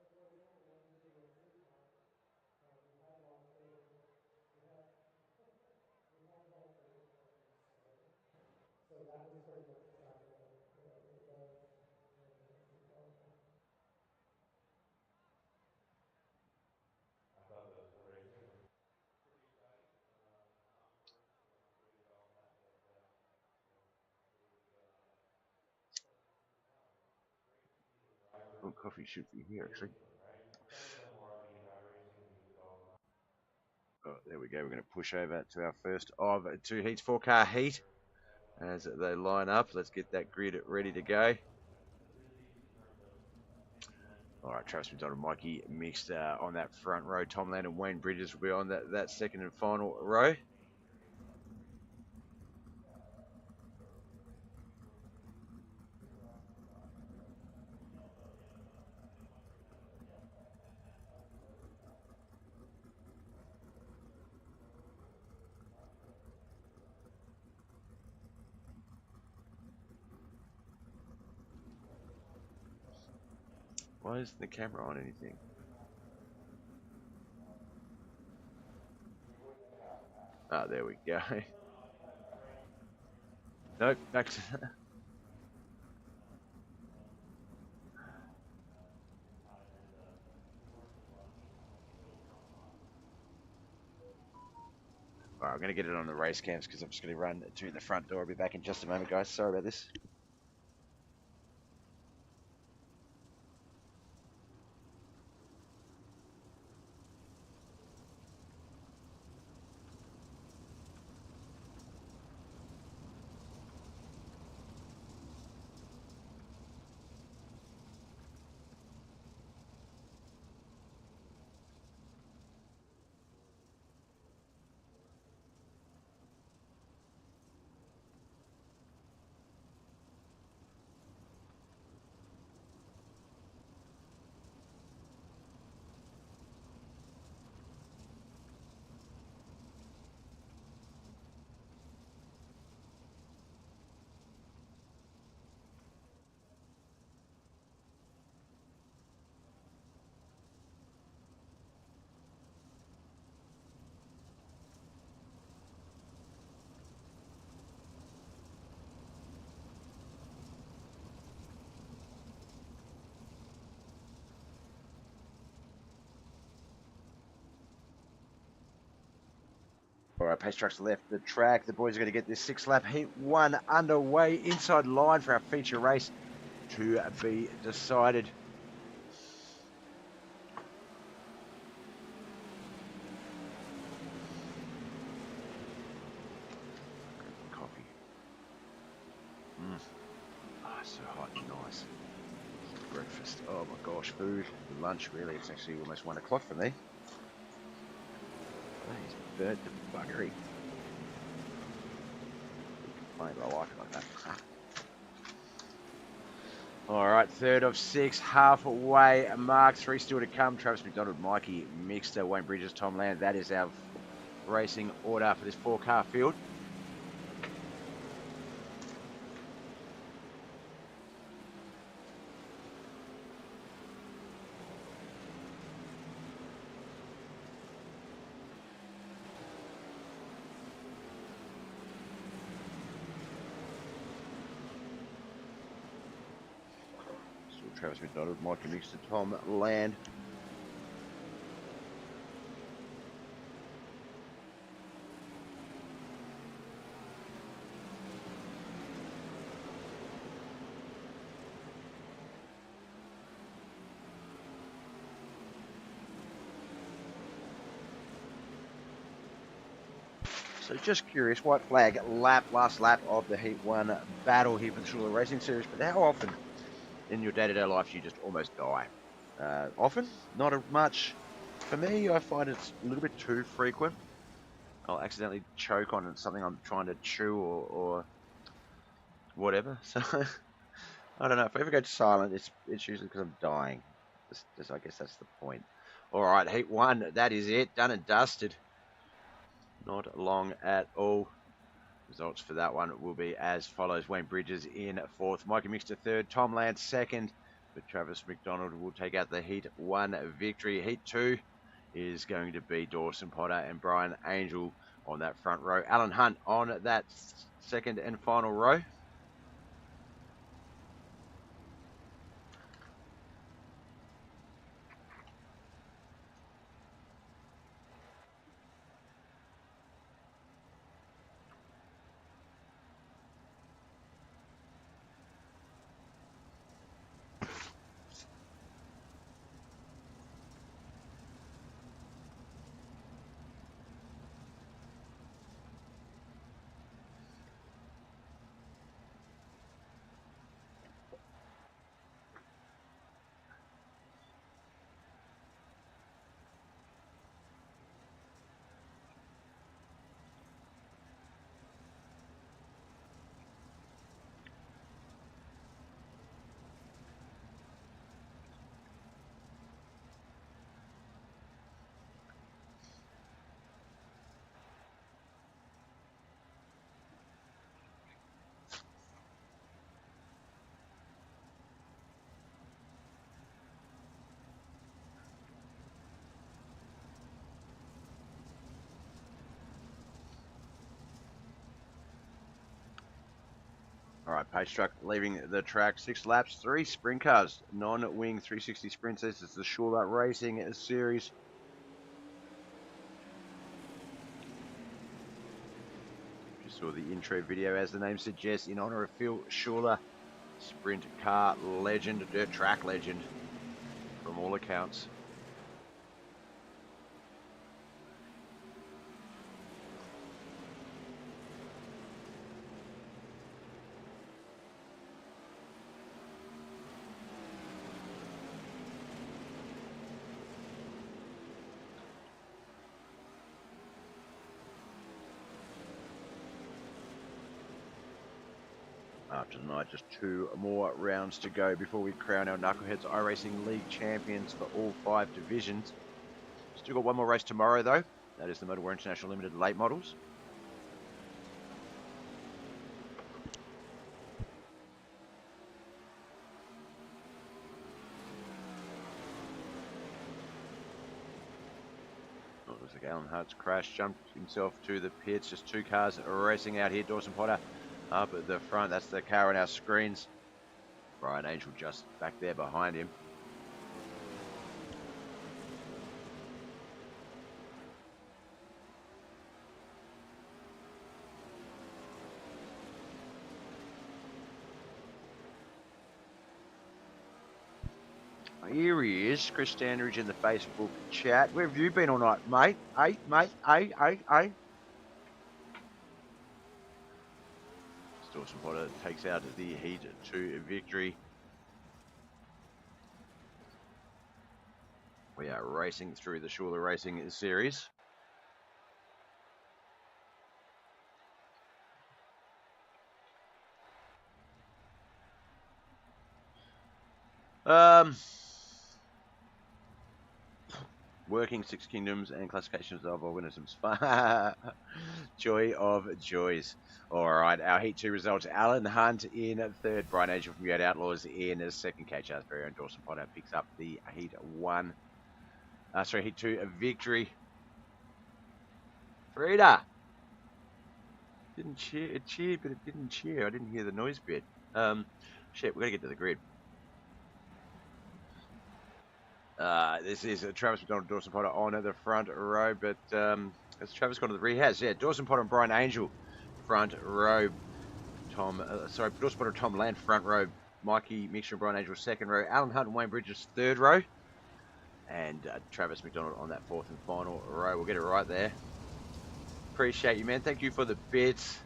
Oh, coffee should be here, actually. Oh, there we go. We're going to push over to our first of 2 heats, 4-car heat. As they line up, let's get that grid ready to go. All right, Travis McDonald, Mikey mixed on that front row. Tom Land and Wayne Bridges will be on that second and final row. Why isn't the camera on anything? Ah, there we go. Nope, back to... Alright, I'm going to get it on the race cams because I'm just going to run to the front door. I'll be back in just a moment, guys. Sorry about this. Alright, pace trucks left the track. The boys are going to get this 6-lap Heat 1 underway. Inside line for our feature race to be decided. Coffee. Oh, so hot and nice. Breakfast. Oh my gosh, food. Lunch, really. It's actually almost 1 o'clock for me. Oh, he's burnt the buggery. Complain, but I like it like that. Alright, 3rd of 6, halfway mark. 3 still to come. Travis McDonald, Mikey Mixter, Wayne Bridges, Tom Land. That is our racing order for this 4-car field. Travis McDonald, Mikey Mixter, Tom Land. So just curious, white flag lap, last lap of the Heat 1 battle here for the SHULER Racing Series, but how often in your day-to-day life you just almost die? Often, not much. For me, I find it's a little bit too frequent. I'll accidentally choke on something I'm trying to chew or whatever. So I don't know. If I ever go silent, it's usually because I'm dying. I guess that's the point. All right, Heat 1, that is it. Done and dusted. Not long at all. Results for that one will be as follows. Wayne Bridges in 4th. Mikey Mixter 3rd. Tom Lance 2nd. But Travis McDonald will take out the Heat 1 victory. Heat 2 is going to be Dawson Potter and Brian Angel on that front row. Alan Hunt on that 2nd and final row. right, pace truck leaving the track. 6 laps, 3 sprint cars, non-wing 360 sprints. This is the SHULER Racing Series. Just saw the intro video, as the name suggests, in honor of Phil SHULER, sprint car legend, dirt track legend, from all accounts. After tonight, just 2 more rounds to go before we crown our Knuckleheadz iRacing League champions for all 5 divisions. Still got one more race tomorrow, though. That is the Motor War International Limited late models. Oh, looks like Alan Hart's crash, jumped himself to the pits. Just 2 cars racing out here. Dawson Potter up at the front. That's the car on our screens. Brian Angel just back there behind him. Here he is, Chris Standridge in the Facebook chat. Where have you been all night, mate? Hey. Dawson Potter takes out the Heat 2 victory. We are racing through the SHULER Racing Series. Working 6 kingdoms and classifications of organisms. Joy of joys. Alright, our Heat 2 results. Alan Hunt in 3rd. Brian Angel from Yacht Outlaws in 2nd. K. Charsberry and Dawson Potter picks up the Heat 2 victory. Frida! Didn't cheer. It cheered, but it didn't cheer. I didn't hear the noise bit. Shit, we're going to get to the grid. This is Travis McDonald, Dawson Potter on the front row, but has Travis gone to the rear? Yeah, Dawson Potter and Brian Angel front row. Dawson Potter and Tom Land front row. Mikey Mixer and Brian Angel second row. Alan Hunt and Wayne Bridges third row. And Travis McDonald on that 4th and final row. We'll get it right there. Appreciate you, man. Thank you for the bits.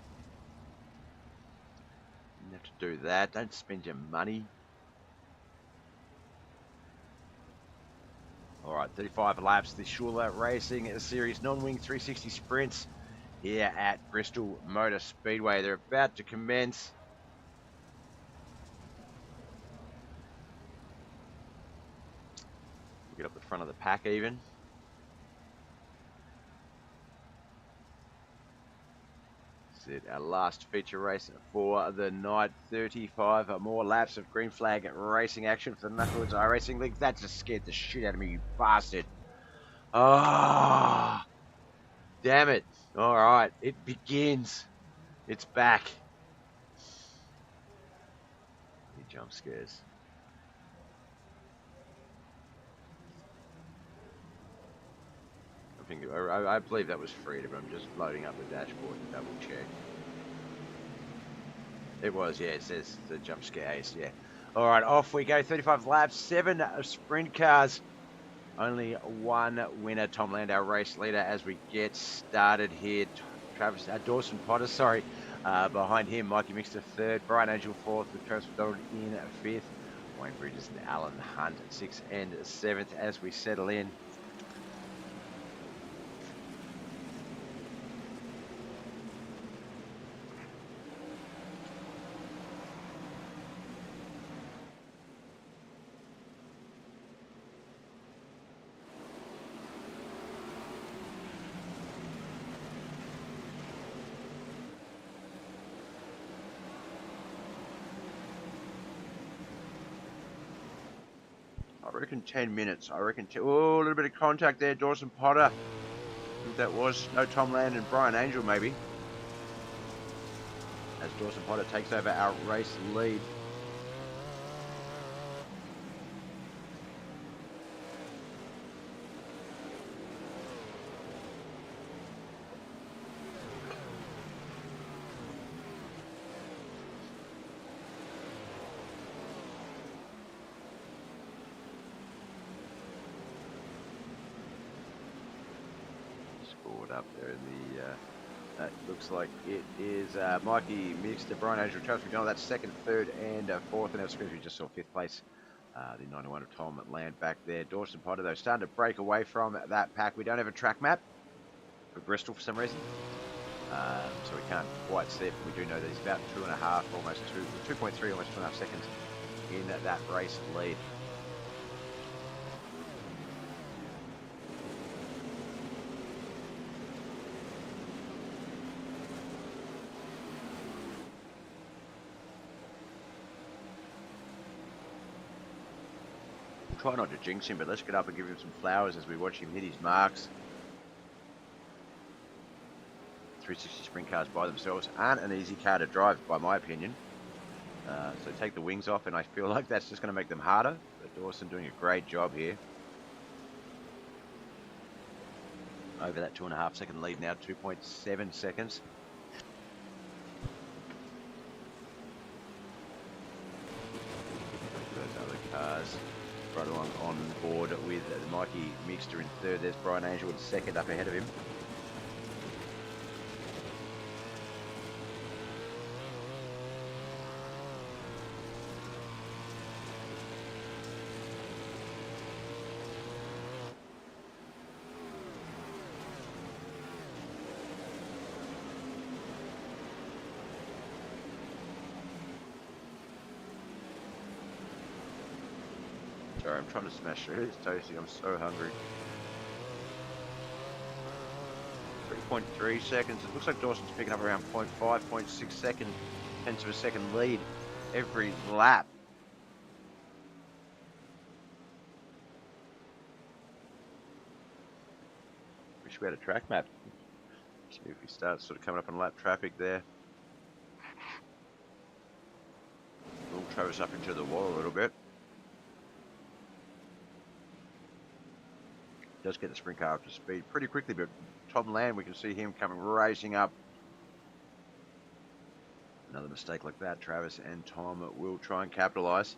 You have to do that. Don't spend your money. Alright, 35 laps, the SHULER Racing Series non-wing 360 sprints here at Bristol Motor Speedway. They're about to commence. We'll get up the front of the pack even. This is our last feature race for the night. 35 more laps of green flag racing action for the Knuckleheadz iRacing League. That just scared the shit out of me, you bastard. Ah, oh, damn it. All right, it begins. It's back. Any jump scares. I believe that was Frida, but I'm just loading up the dashboard to double check. It was, yeah, it says the jump scare ace, yeah. All right, off we go. 35 laps, 7 sprint cars. Only one winner, Tom Landau, race leader, as we get started here. Dawson Potter, behind him, Mikey Mixter third, Brian Angel fourth, with Travis McDonald in 5th. Wayne Bridges and Alan Hunt 6th and 7th as we settle in. I reckon 10 minutes. I reckon oh, a little bit of contact there. Dawson Potter. I think that was. No, Tom Land and Brian Angel, maybe. as Dawson Potter takes over our race lead. Scored up there in the that looks like it is Mikey Mixter, Brian Angel, Travis McDonald. That's second, third, and fourth. And our screens we just saw fifth place. The 91 of Tom Land back there. Dawson Potter, though, starting to break away from that pack. We don't have a track map for Bristol for some reason. So we can't quite see it. But we do know that he's about 2.5, almost 2.3, almost 2.5 seconds in that race lead. Try not to jinx him, but let's get up and give him some flowers as we watch him hit his marks. 360 sprint cars by themselves aren't an easy car to drive, by my opinion. So take the wings off, and I feel like that's just going to make them harder. But Dawson doing a great job here. Over that 2.5 second lead now, 2.7 seconds. Those other cars right along on board with Mikey Mixter in third. There's Brian Angel in second, up ahead of him. Sorry, I'm trying to smash through this toasty. I'm so hungry. 3.3 seconds. It looks like Dawson's picking up around 0.5, 0.6 seconds, tenths of a second lead every lap. Wish we had a track map. See if we start sort of coming up on lap traffic there. We'll Travis up into the wall a little bit. Does get the sprint car up to speed pretty quickly, but Tom Land, we can see him coming racing up. Another mistake like that, Travis and Tom will try and capitalise.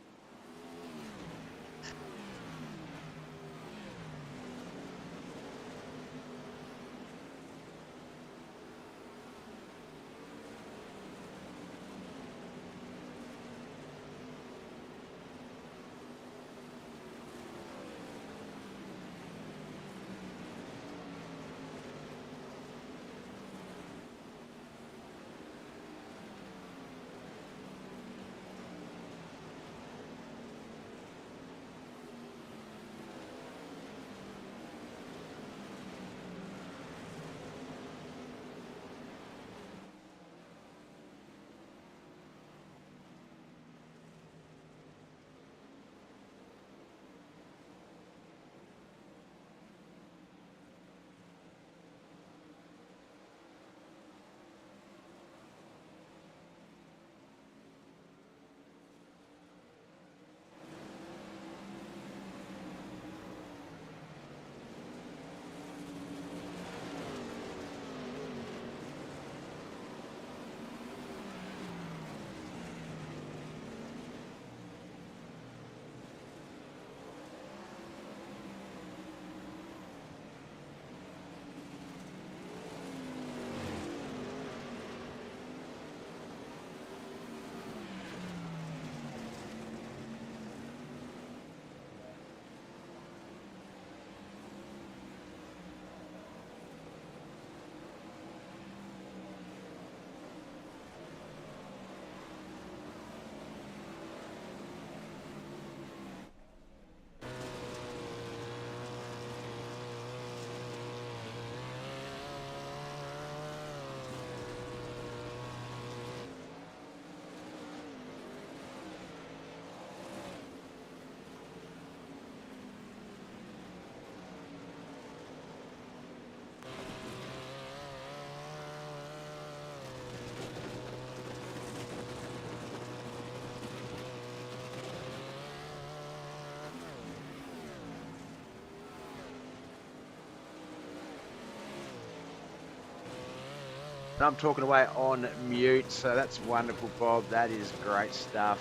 I'm talking away on mute, so that's wonderful, Bob. That is great stuff.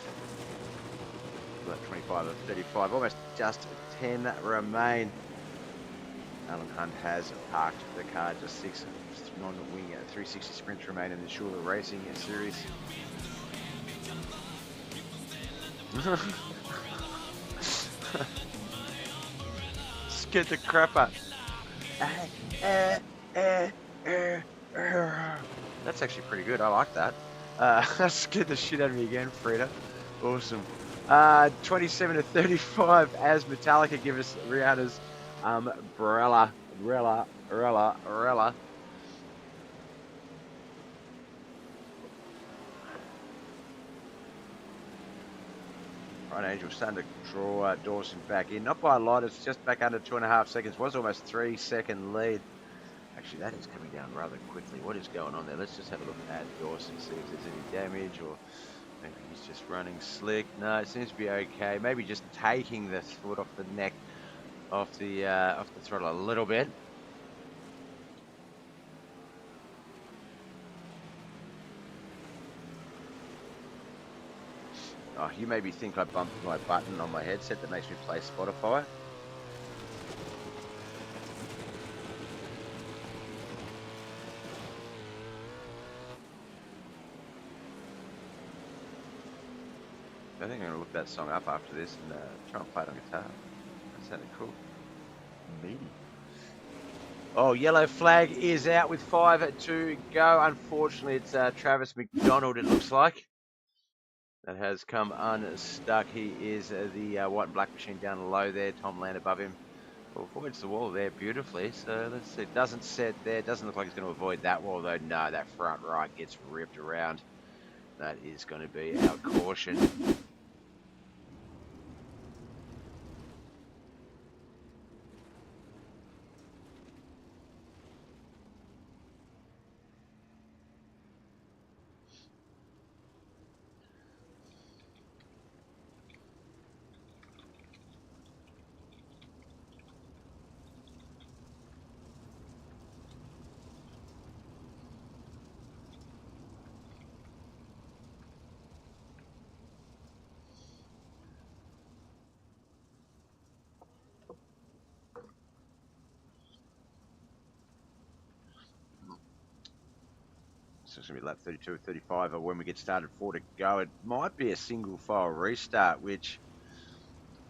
About 25 or 35, almost just 10 remain. Alan Hunt has parked the car, just 6 non-wing 360 sprints remain in the SHULER Racing series. Skid the crapper. That's actually pretty good. I like that. Scared the shit out of me again, Frida. Awesome. 27 to 35 as Metallica give us Rihanna's Rella. Right, Angel starting to draw Dawson back in. Not by a lot, it's just back under 2.5 seconds. Was almost 3-second lead. Actually, that is coming down rather quickly. What is going on there? Let's just have a look at Dawson, see if there's any damage, or maybe he's just running slick. No, it seems to be okay. Maybe just taking the foot off the neck, off the throttle a little bit. Oh, you maybe think I bumped my button on my headset that makes me play Spotify. I think I'm going to look that song up after this and try and play it on guitar. That sounded cool. Meaty. Oh, yellow flag is out with 5 to go. Unfortunately, it's Travis McDonald, it looks like. That has come unstuck. He is the white and black machine down low there. Tom Land above him. Well, avoids the wall there beautifully. So let's see. It doesn't set there. It doesn't look like he's going to avoid that wall though. No, that front right gets ripped around. That is going to be our caution. So it's going to be lap 32 or 35 or when we get started, 4 to go. It might be a single file restart, which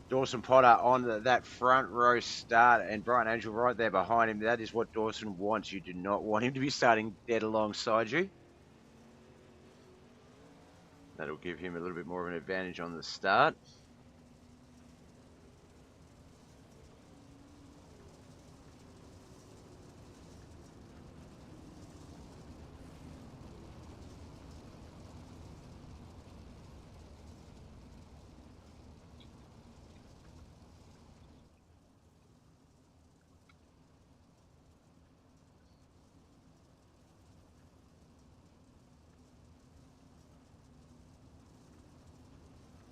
Dawson Potter on that front row start and Brian Angel right there behind him. That is what Dawson wants. You do not want him to be starting dead alongside you. That'll give him a little bit more of an advantage on the start.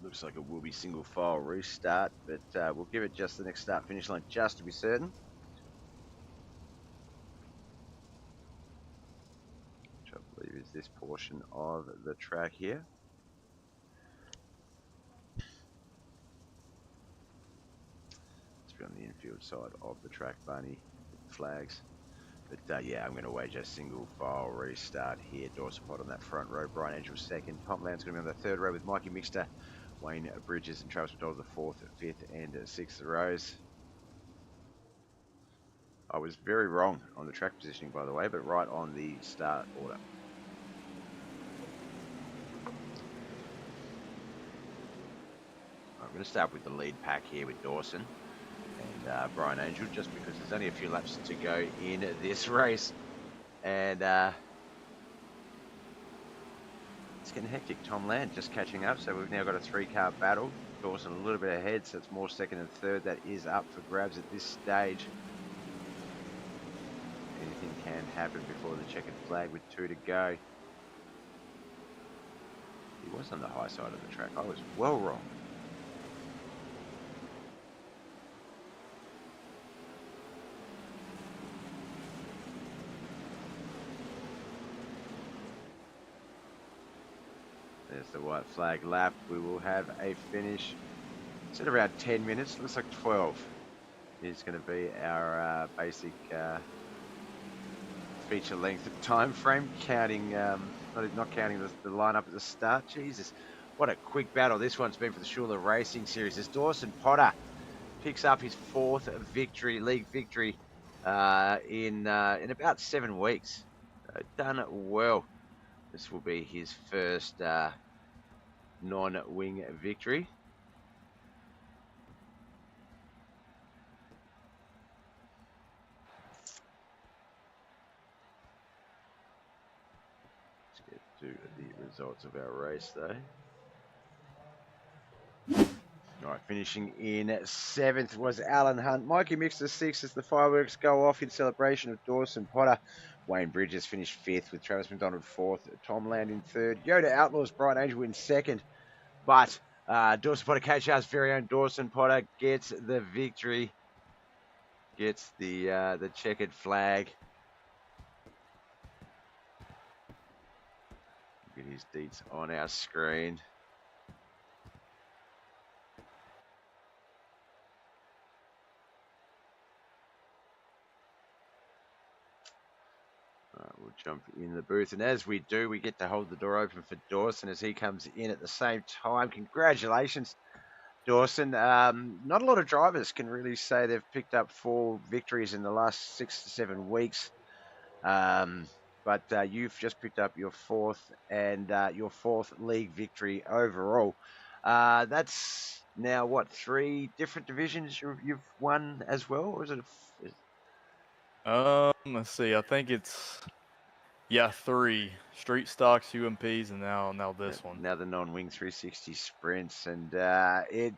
Looks like it will be single file restart, but we'll give it just the next start finish line just to be certain. Which I believe is this portion of the track here. Let's be on the infield side of the track, Bunny, with the flags. But yeah, I'm going to wager a single file restart here. Dawson Pot on that front row, Brian Angel second. Tom Land's going to be on the third row with Mikey Mixter, Wayne Bridges and Travis McDonald the fourth, fifth and sixth rows. I was very wrong on the track positioning, by the way, but right on the start order. I'm going to start with the lead pack here with Dawson and Brian Angel, just because there's only a few laps to go in this race. And it's getting hectic. Tom Land just catching up, so we've now got a 3-car battle. Dawson a little bit ahead, so it's more second and third. That is up for grabs at this stage. Anything can happen before the checkered flag with 2 to go. He was on the high side of the track. I was well wrong. There's the white flag lap. We will have a finish. It's at around 10 minutes. Looks like 12 is going to be our basic feature length time frame, counting not counting the lineup at the start. Jesus, what a quick battle this one's been for the SHULER Racing Series as Dawson Potter picks up his 4th league victory in about 7 weeks. Done well. This will be his first non-wing victory. Let's get to the results of our race though. All right, finishing in 7th was Alan Hunt. Mikey Mixter 6th as the fireworks go off in celebration of Dawson Potter. Wayne Bridges finished 5th with Travis McDonald 4th. Tom Land in 3rd. Yoda Outlaws Bright Angel in 2nd. But Dawson Potter, KHR's very own Dawson Potter gets the victory. Gets the checkered flag. Get his deets on our screen. We'll jump in the booth, and as we do, we get to hold the door open for Dawson as he comes in at the same time. Congratulations, Dawson. Not a lot of drivers can really say they've picked up 4 victories in the last 6 to 7 weeks, but you've just picked up your 4th and your 4th league victory overall. That's now what, 3 different divisions you've won as well, or is it? Let's see. I think it's 3 street stocks, UMPs, and now this one. Now the non-wing 360 sprints, and it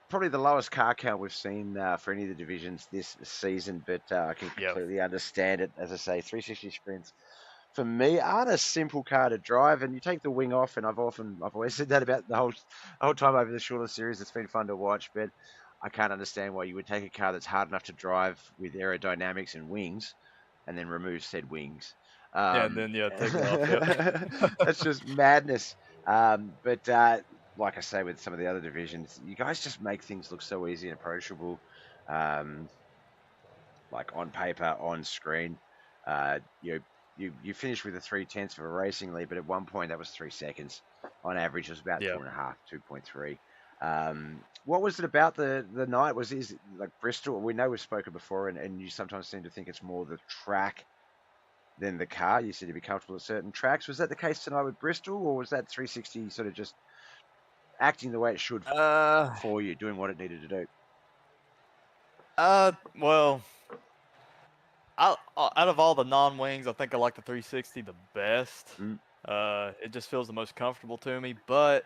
probably the lowest car count we've seen for any of the divisions this season. But I can completely understand it. As I say, 360 sprints for me aren't a simple car to drive, and you take the wing off, and I've always said that about the whole time over the SHULER series. It's been fun to watch, but I can't understand why you would take a car that's hard enough to drive with aerodynamics and wings, and then remove said wings. Take it off. That's just madness. But like I say, with some of the other divisions, you guys just make things look so easy and approachable. Like on paper, on screen, you finish with a 3/10 of a racing lead, but at one point that was 3 seconds. On average, it was about 2.5, 2.3. What was it about the night? Is it like Bristol? We know we've spoken before, and you sometimes seem to think it's more the track than the car. You said you'd be comfortable at certain tracks. Was that the case tonight with Bristol, or was that 360 sort of just acting the way it should for you, doing what it needed to do? Well, out of all the non-wings, I think I like the 360 the best. It just feels the most comfortable to me, but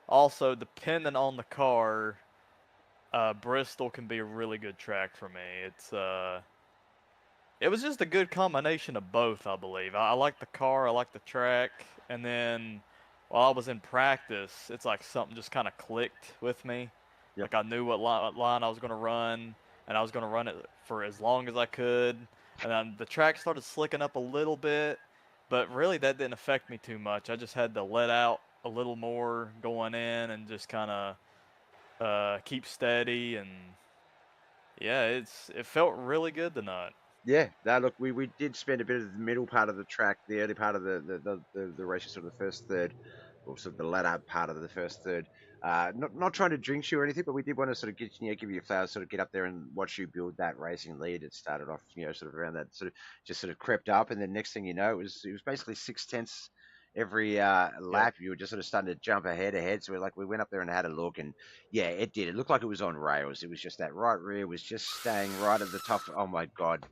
also depending on the car, Bristol can be a really good track for me. It was just a good combination of both, I believe. I like the car, I like the track, and then while I was in practice, it's like something just kind of clicked with me. Like I knew what line I was going to run, and I was going to run it for as long as I could. And then the track started slicking up a little bit, but really that didn't affect me too much. I just had to let out a little more going in and just kind of keep steady. And yeah, it felt really good tonight. Yeah, look, we did spend a bit of the middle part of the track, the early part of the race, sort of the first third, or sort of the latter part of the first third. Not trying to jinx you or anything, but we did want to sort of give you flowers, sort of get up there and watch you build that racing lead. It started off, sort of around that, sort of just sort of crept up, and then next thing you know, it was basically 6/10 every lap. You were just sort of starting to jump ahead. So we went up there and had a look, and yeah, it did. It looked like it was on rails. It was just that right rear was just staying right at the top. Oh my God.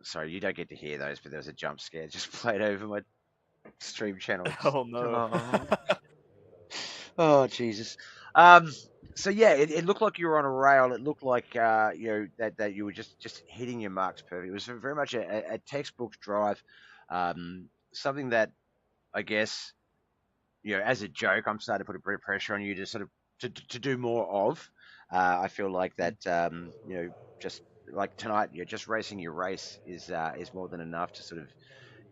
Sorry, you don't get to hear those, but there was a jump scare just played over my stream channel. Oh no. Oh Jesus. So yeah, it looked like you were on a rail. It looked like that you were just hitting your marks perfect. It was very much a textbook drive. Something that I guess as a joke, I'm starting to put a bit of pressure on you to sort of to do more of. I feel like that just like tonight, just racing your race is more than enough to sort of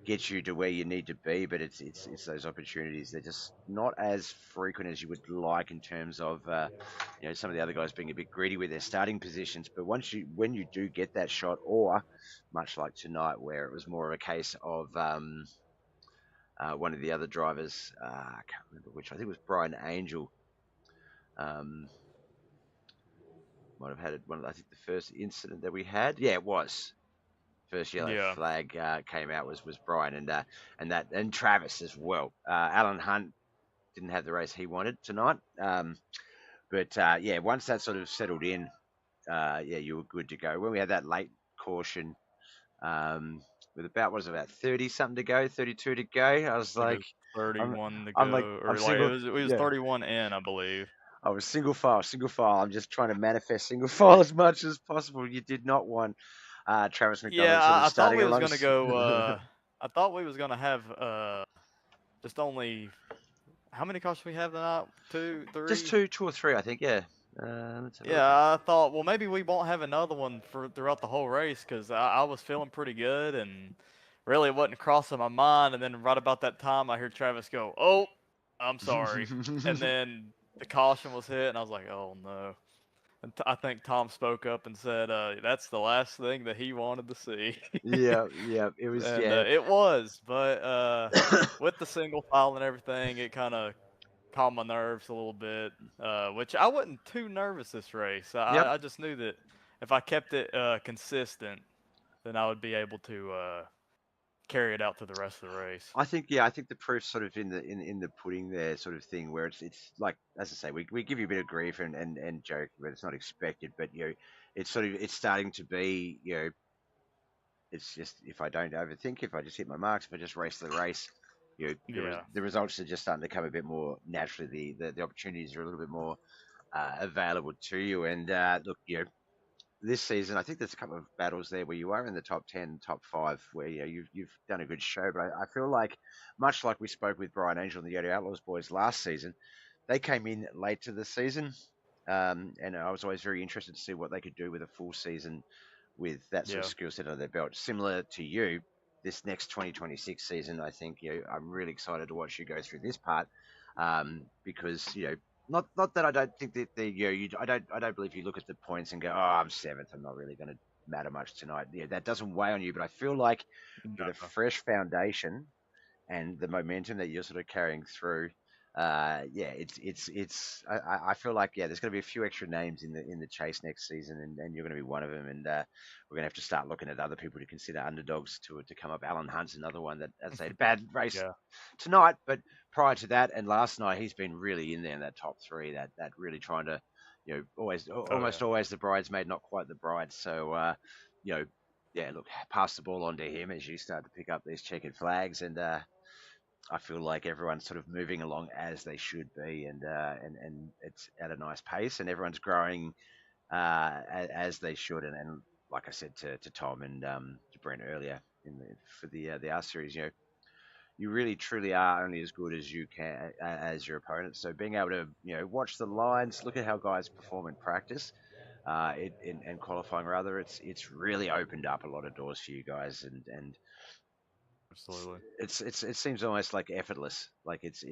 get you to where you need to be, but it's those opportunities. They're just not as frequent as you would like in terms of some of the other guys being a bit greedy with their starting positions. But when you do get that shot, or much like tonight, where it was more of a case of one of the other drivers, I can't remember which. I think it was Brian Angel. Might have had it I think the first incident that we had. Yeah, it was. First yellow flag came out was Brian and Travis as well. Alan Hunt didn't have the race he wanted tonight. But once that sort of settled in, you were good to go. When we had that late caution, with about 30 something to go, 32 to go, I was like 31 to I'm go, like, or I'm like single, it was 31 in, I believe. I was single file. I'm just trying to manifest single file as much as possible. You did not want Travis McDonald sort of I thought starting we was along. gonna go. I thought we was gonna have just only how many cars we have tonight? 2, 3. Just two or three, I think. Yeah. I thought, well, maybe we won't have another one throughout the whole race because I was feeling pretty good and really it wasn't crossing my mind. And then right about that time, I hear Travis go, "Oh, I'm sorry," and then the caution was hit, and I was like, "Oh no." And I think Tom spoke up and said, "That's the last thing that he wanted to see." yeah, it was. And Yeah, it was, but with the single file and everything, it kind of calm my nerves a little bit, which I wasn't too nervous this race. Yep. I just knew that if I kept it consistent, then I would be able to carry it out to the rest of the race. I think the proof's sort of in the pudding there, sort of thing, where it's like, as I say, we give you a bit of grief and joke, but it's not expected. But it's starting to be, it's just, if I don't overthink, if I just hit my marks, if I just race the race, the results are just starting to come a bit more naturally. The opportunities are a little bit more available to you. And look, this season, I think there's a couple of battles there where you are in the top 10, top 5, where you've done a good show. But I feel like, much like we spoke with Brian Angel and the Yodo Outlaws boys last season, they came in late to the season, and I was always very interested to see what they could do with a full season with that sort of skill set under their belt. Similar to you, this next 2026 season, I think I'm really excited to watch you go through this part, because not that I don't think that I don't believe you look at the points and go, oh, I'm 7th, I'm not really going to matter much tonight. That doesn't weigh on you, but I feel like with a fresh foundation and the momentum that you're sort of carrying through, I feel like there's going to be a few extra names in the chase next season, and you're going to be one of them. And we're going to have to start looking at other people to consider underdogs to come up. Alan Hunt's another one that, as I say, bad race tonight, but prior to that and last night, he's been really in there in that top 3. That really trying to, always the bridesmaid, not quite the bride. So look, pass the ball on to him as you start to pick up these checkered flags, and I feel like everyone's sort of moving along as they should be, and it's at a nice pace, and everyone's growing as they should. And like I said to Tom and to Brent earlier for the R series, you really truly are only as good as you can as your opponent. So being able to watch the lines, look at how guys perform in practice, and qualifying rather, it's really opened up a lot of doors for you guys, and absolutely, it seems almost like effortless. Like it's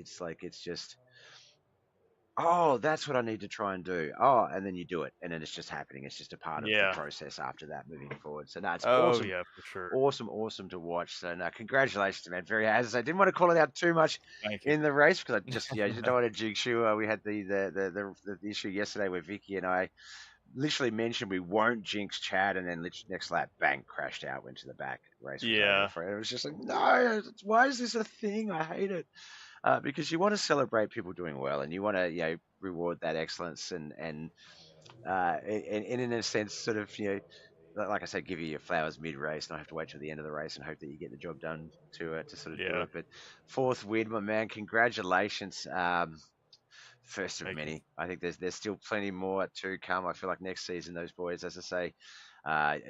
just, oh, that's what I need to try and do. Oh, and then you do it, and then it's just happening. It's just a part of the process after that, moving forward. So no, it's awesome. Yeah, for sure. Awesome to watch. So no, congratulations, man. Very, as I didn't want to call it out too much in the race because I just you don't want to jinx you. We had the issue yesterday where Vicky and I literally mentioned we won't jinx Chad, and then literally next lap, bang, crashed out, went to the back. Race was over. It was just like, no, why is this a thing? I hate it. Because you want to celebrate people doing well, and you want to reward that excellence, and in a sense, sort of like I said, give you your flowers mid race, not have to wait till the end of the race and hope that you get the job done to sort of do it. But 4th win, my man, congratulations. First of many. I think there's still plenty more to come. I feel like next season those boys, as I say,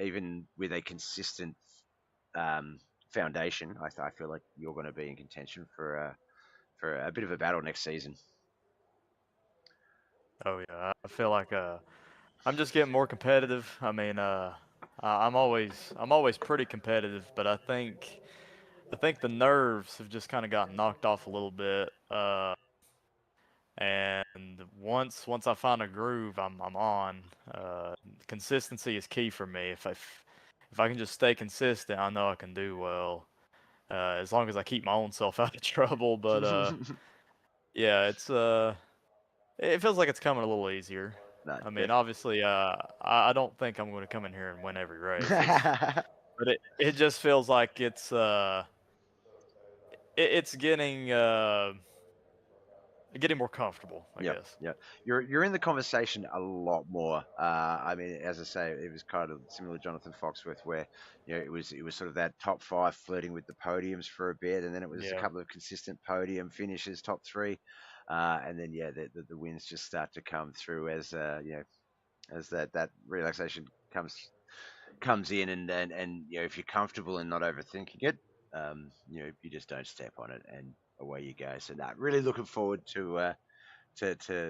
even with a consistent foundation, I feel like you're going to be in contention for a bit of a battle next season. Oh yeah, I feel like I'm just getting more competitive. I mean, I'm always pretty competitive, but I think I think the nerves have just kind of gotten knocked off a little bit. And once I find a groove, I'm on. Consistency is key for me. If I can just stay consistent, I know I can do well. As long as I keep my own self out of trouble. But yeah, it feels like it's coming a little easier. No, I mean, obviously, I don't think I'm going to come in here and win every race. But it just feels like it's getting more comfortable, I Yep, guess. yep. You're in the conversation a lot more. I mean, as I say, it was kind of similar to Jonathan Foxworth, where it was sort of that top five flirting with the podiums for a bit, and then it was a Yeah. couple of consistent podium finishes, top three, and then the wins just start to come through as as that relaxation comes in, and if you're comfortable and not overthinking it, you just don't step on it, and away you go. So, really looking forward to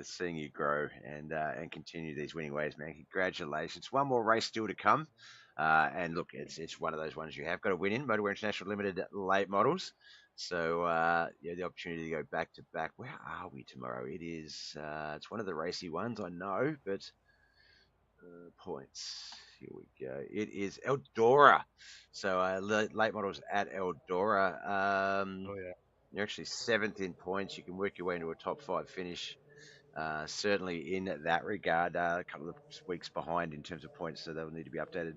seeing you grow and continue these winning ways, man. Congratulations. One more race still to come. And look, it's one of those ones you have got to win in Motorwear International Limited late models. So the opportunity to go back to back. Where are we tomorrow? It's one of the racy ones, I know, but points. Here we go. It is Eldora. So late models at Eldora. Oh yeah. You're actually seventh in points. You can work your way into a top five finish. Certainly in that regard, a couple of weeks behind in terms of points, so they'll need to be updated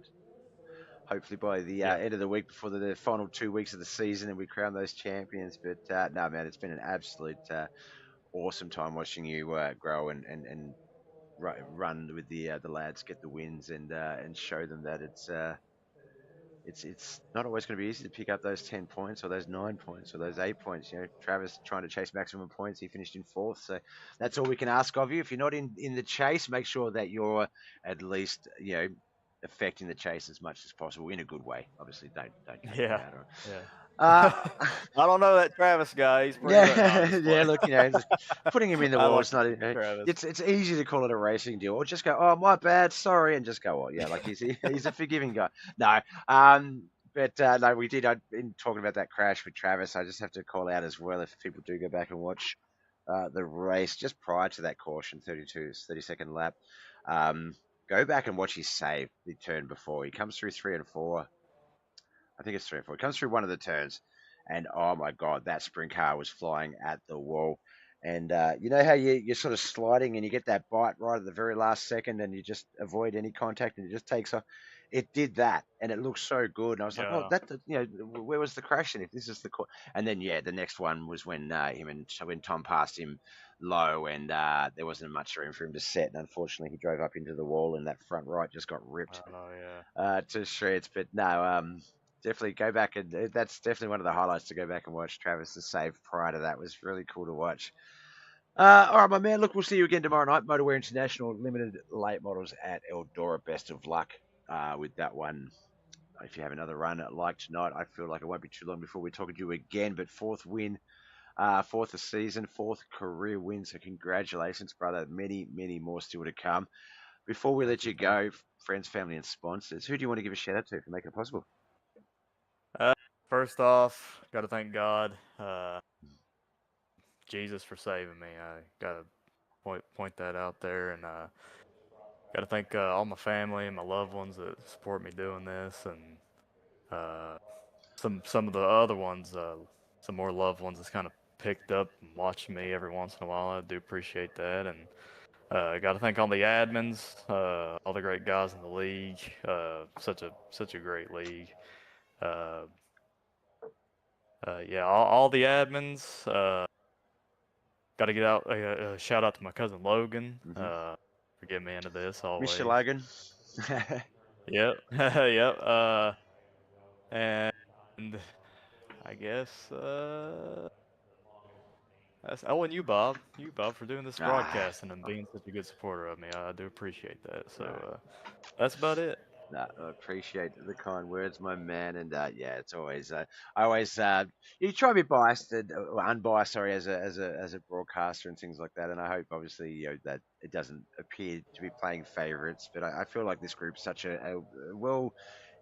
hopefully by the Yeah. end of the week before the final 2 weeks of the season and we crown those champions. But no, man, it's been an absolute awesome time watching you grow and run with the lads, get the wins and show them that it's not always going to be easy to pick up those 10 points or those 9 points or those 8 points. Travis trying to chase maximum points. He finished in fourth. So that's all we can ask of you. If you're not in the chase, make sure that you're at least, affecting the chase as much as possible in a good way. Obviously, don't cut him Yeah. out. Yeah. Uh, I don't know that Travis guy. He's pretty rough. No, I'm yeah, just yeah. playing. Look, just putting him in the I wall. like It's not. Travis. It's easy to call it a racing deal, or just go, "Oh, my bad, sorry," and just go, "Oh, yeah." Like he's a forgiving guy. No, but no, we did. In talking about that crash with Travis, I just have to call out as well if people do go back and watch the race just prior to that caution, 32nd lap. Go back and watch his save, the turn before. He comes through 3 and 4. I think it's 3 and 4. He comes through one of the turns, and oh my god, that sprint car was flying at the wall. And you know how you're sort of sliding and you get that bite right at the very last second and you just avoid any contact and it just takes off. It did that and it looked so good. And I was like, oh, Yeah. where was the crash then if this is the And then, the next one was when when Tom passed him low and there wasn't much room for him to set. And unfortunately, he drove up into the wall and that front right just got ripped Oh yeah. to shreds. But no, definitely go back and that's definitely one of the highlights to go back and watch. Travis's save prior to that was really cool to watch. All right, my man. Look, we'll see you again tomorrow night. Motorwear International Limited late models at Eldora. Best of luck with that one. If you have another run like tonight, I feel like it won't be too long before we're talking to you again. But fourth win, fourth of season, fourth career win. So congratulations, brother. Many, many more still to come. Before we let you go, friends, family, and sponsors, who do you want to give a shout out to for making it possible? First off, got to thank God, Jesus for saving me. I got to point that out there, and got to thank all my family and my loved ones that support me doing this, and some of the other ones, some more loved ones that's kind of picked up and watched me every once in a while. I do appreciate that, and got to thank all the admins, all the great guys in the league. Such a great league. Yeah, all the admins. Got to get out a shout out to my cousin Logan for getting me into this always. Mr. Logan. Yep, yep. And I guess and you Bob for doing this broadcasting and being such a good supporter of me. I do appreciate that. So that's about it. No, I appreciate the kind words, my man, and it's always I always you try to be biased or unbiased, sorry, as a broadcaster and things like that, and I hope obviously that it doesn't appear to be playing favourites, but I feel like this group's such a well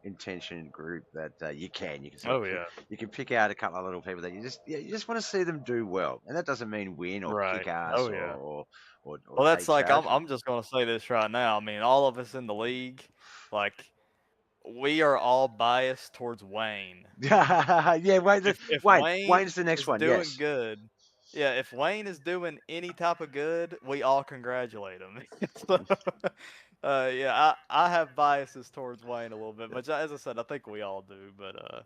intention group that you can Oh yeah. you can pick out a couple of little people that you just want to see them do well, and that doesn't mean win or Right. kick ass Oh yeah. or Well, that's take like charge. I'm just gonna say this right now. I mean, all of us in the league, like, we are all biased towards Wayne. Yeah, If Wayne's Wayne the next is one. doing Yes. good, yeah, if Wayne is doing any type of good, we all congratulate him. So, yeah, I have biases towards Wayne a little bit, but as I said, I think we all do. But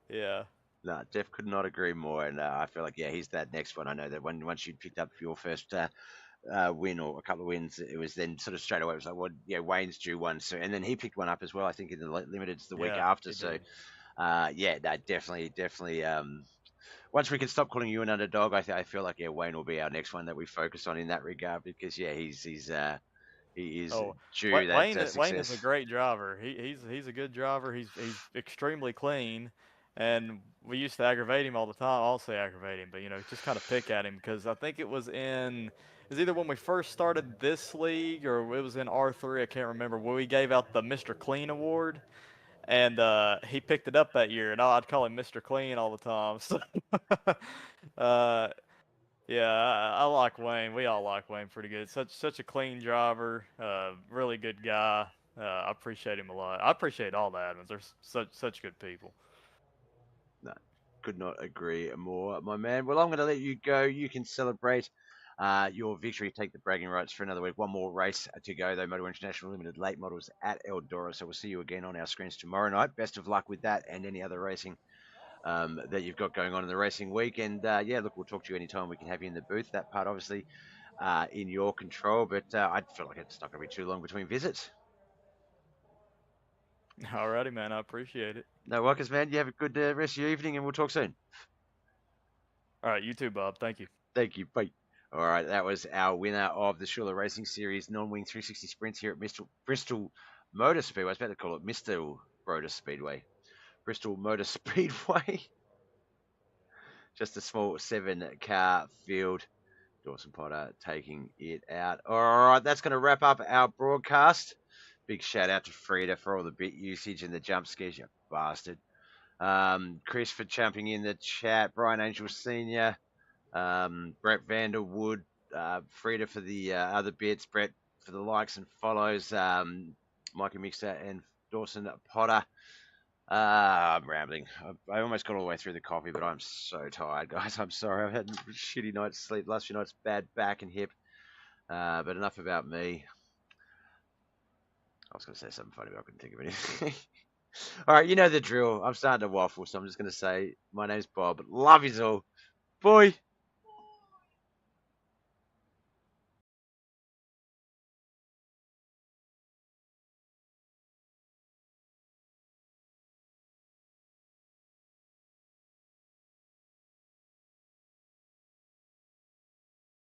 yeah. No, Jeff could not agree more, and I feel like he's that next one. I know that once you picked up your first win or a couple of wins, it was then sort of straight away it was like, well, yeah, Wayne's due one, so and then he picked one up as well. I think in the limiteds the week Yeah, after. he So did. yeah, no, definitely. Once we can stop calling you an underdog, I feel like Wayne will be our next one that we focus on in that regard because he is Oh, due that Wayne is a success. great driver. He's a good driver. He's extremely clean, and we used to aggravate him all the time. I'll say aggravate him, but just kind of pick at him because I think it was either when we first started this league or it was in R3. I can't remember where we gave out the Mr. Clean award, and he picked it up that year, and I'd call him Mr. Clean all the time. So, uh, yeah, I like Wayne. We all like Wayne pretty good. Such a clean driver, really good guy. I appreciate him a lot. I appreciate all the admins. They're such good people. No, could not agree more, my man. Well, I'm going to let you go. You can celebrate your victory, take the bragging rights for another week. One more race to go, though. Motor International Limited late models at Eldora. So we'll see you again on our screens tomorrow night. Best of luck with that and any other racing that you've got going on in the racing week. And yeah, look, we'll talk to you anytime we can have you in the booth. That part, obviously, in your control. But I feel like it's not going to be too long between visits. Alrighty, man. I appreciate it. No worries, man. You have a good rest of your evening, and we'll talk soon. All right, you too, Bob. Thank you. Thank you. Bye. All right, that was our winner of the SHULER Racing Series non-wing 360 sprints here at Bristol Motor Speedway. I was about to call it Mr. Motor Speedway. Bristol Motor Speedway. Just a small 7-car field. Dawson Potter taking it out. All right, that's going to wrap up our broadcast. Big shout out to Frida for all the bit usage and the jump scares, you bastard. Chris for jumping in the chat. Brian Angel Sr., Brett Vanderwood, Frida for the other bits, Brett for the likes and follows, Mikey Mixer and Dawson Potter. I'm rambling. I almost got all the way through the coffee, but I'm so tired, guys. I'm sorry. I've had a shitty night's sleep. Last few nights, bad back and hip. But enough about me. I was going to say something funny, but I couldn't think of anything. All right, you know the drill. I'm starting to waffle, so I'm just going to say my name's Bob. Love yous all. Bye.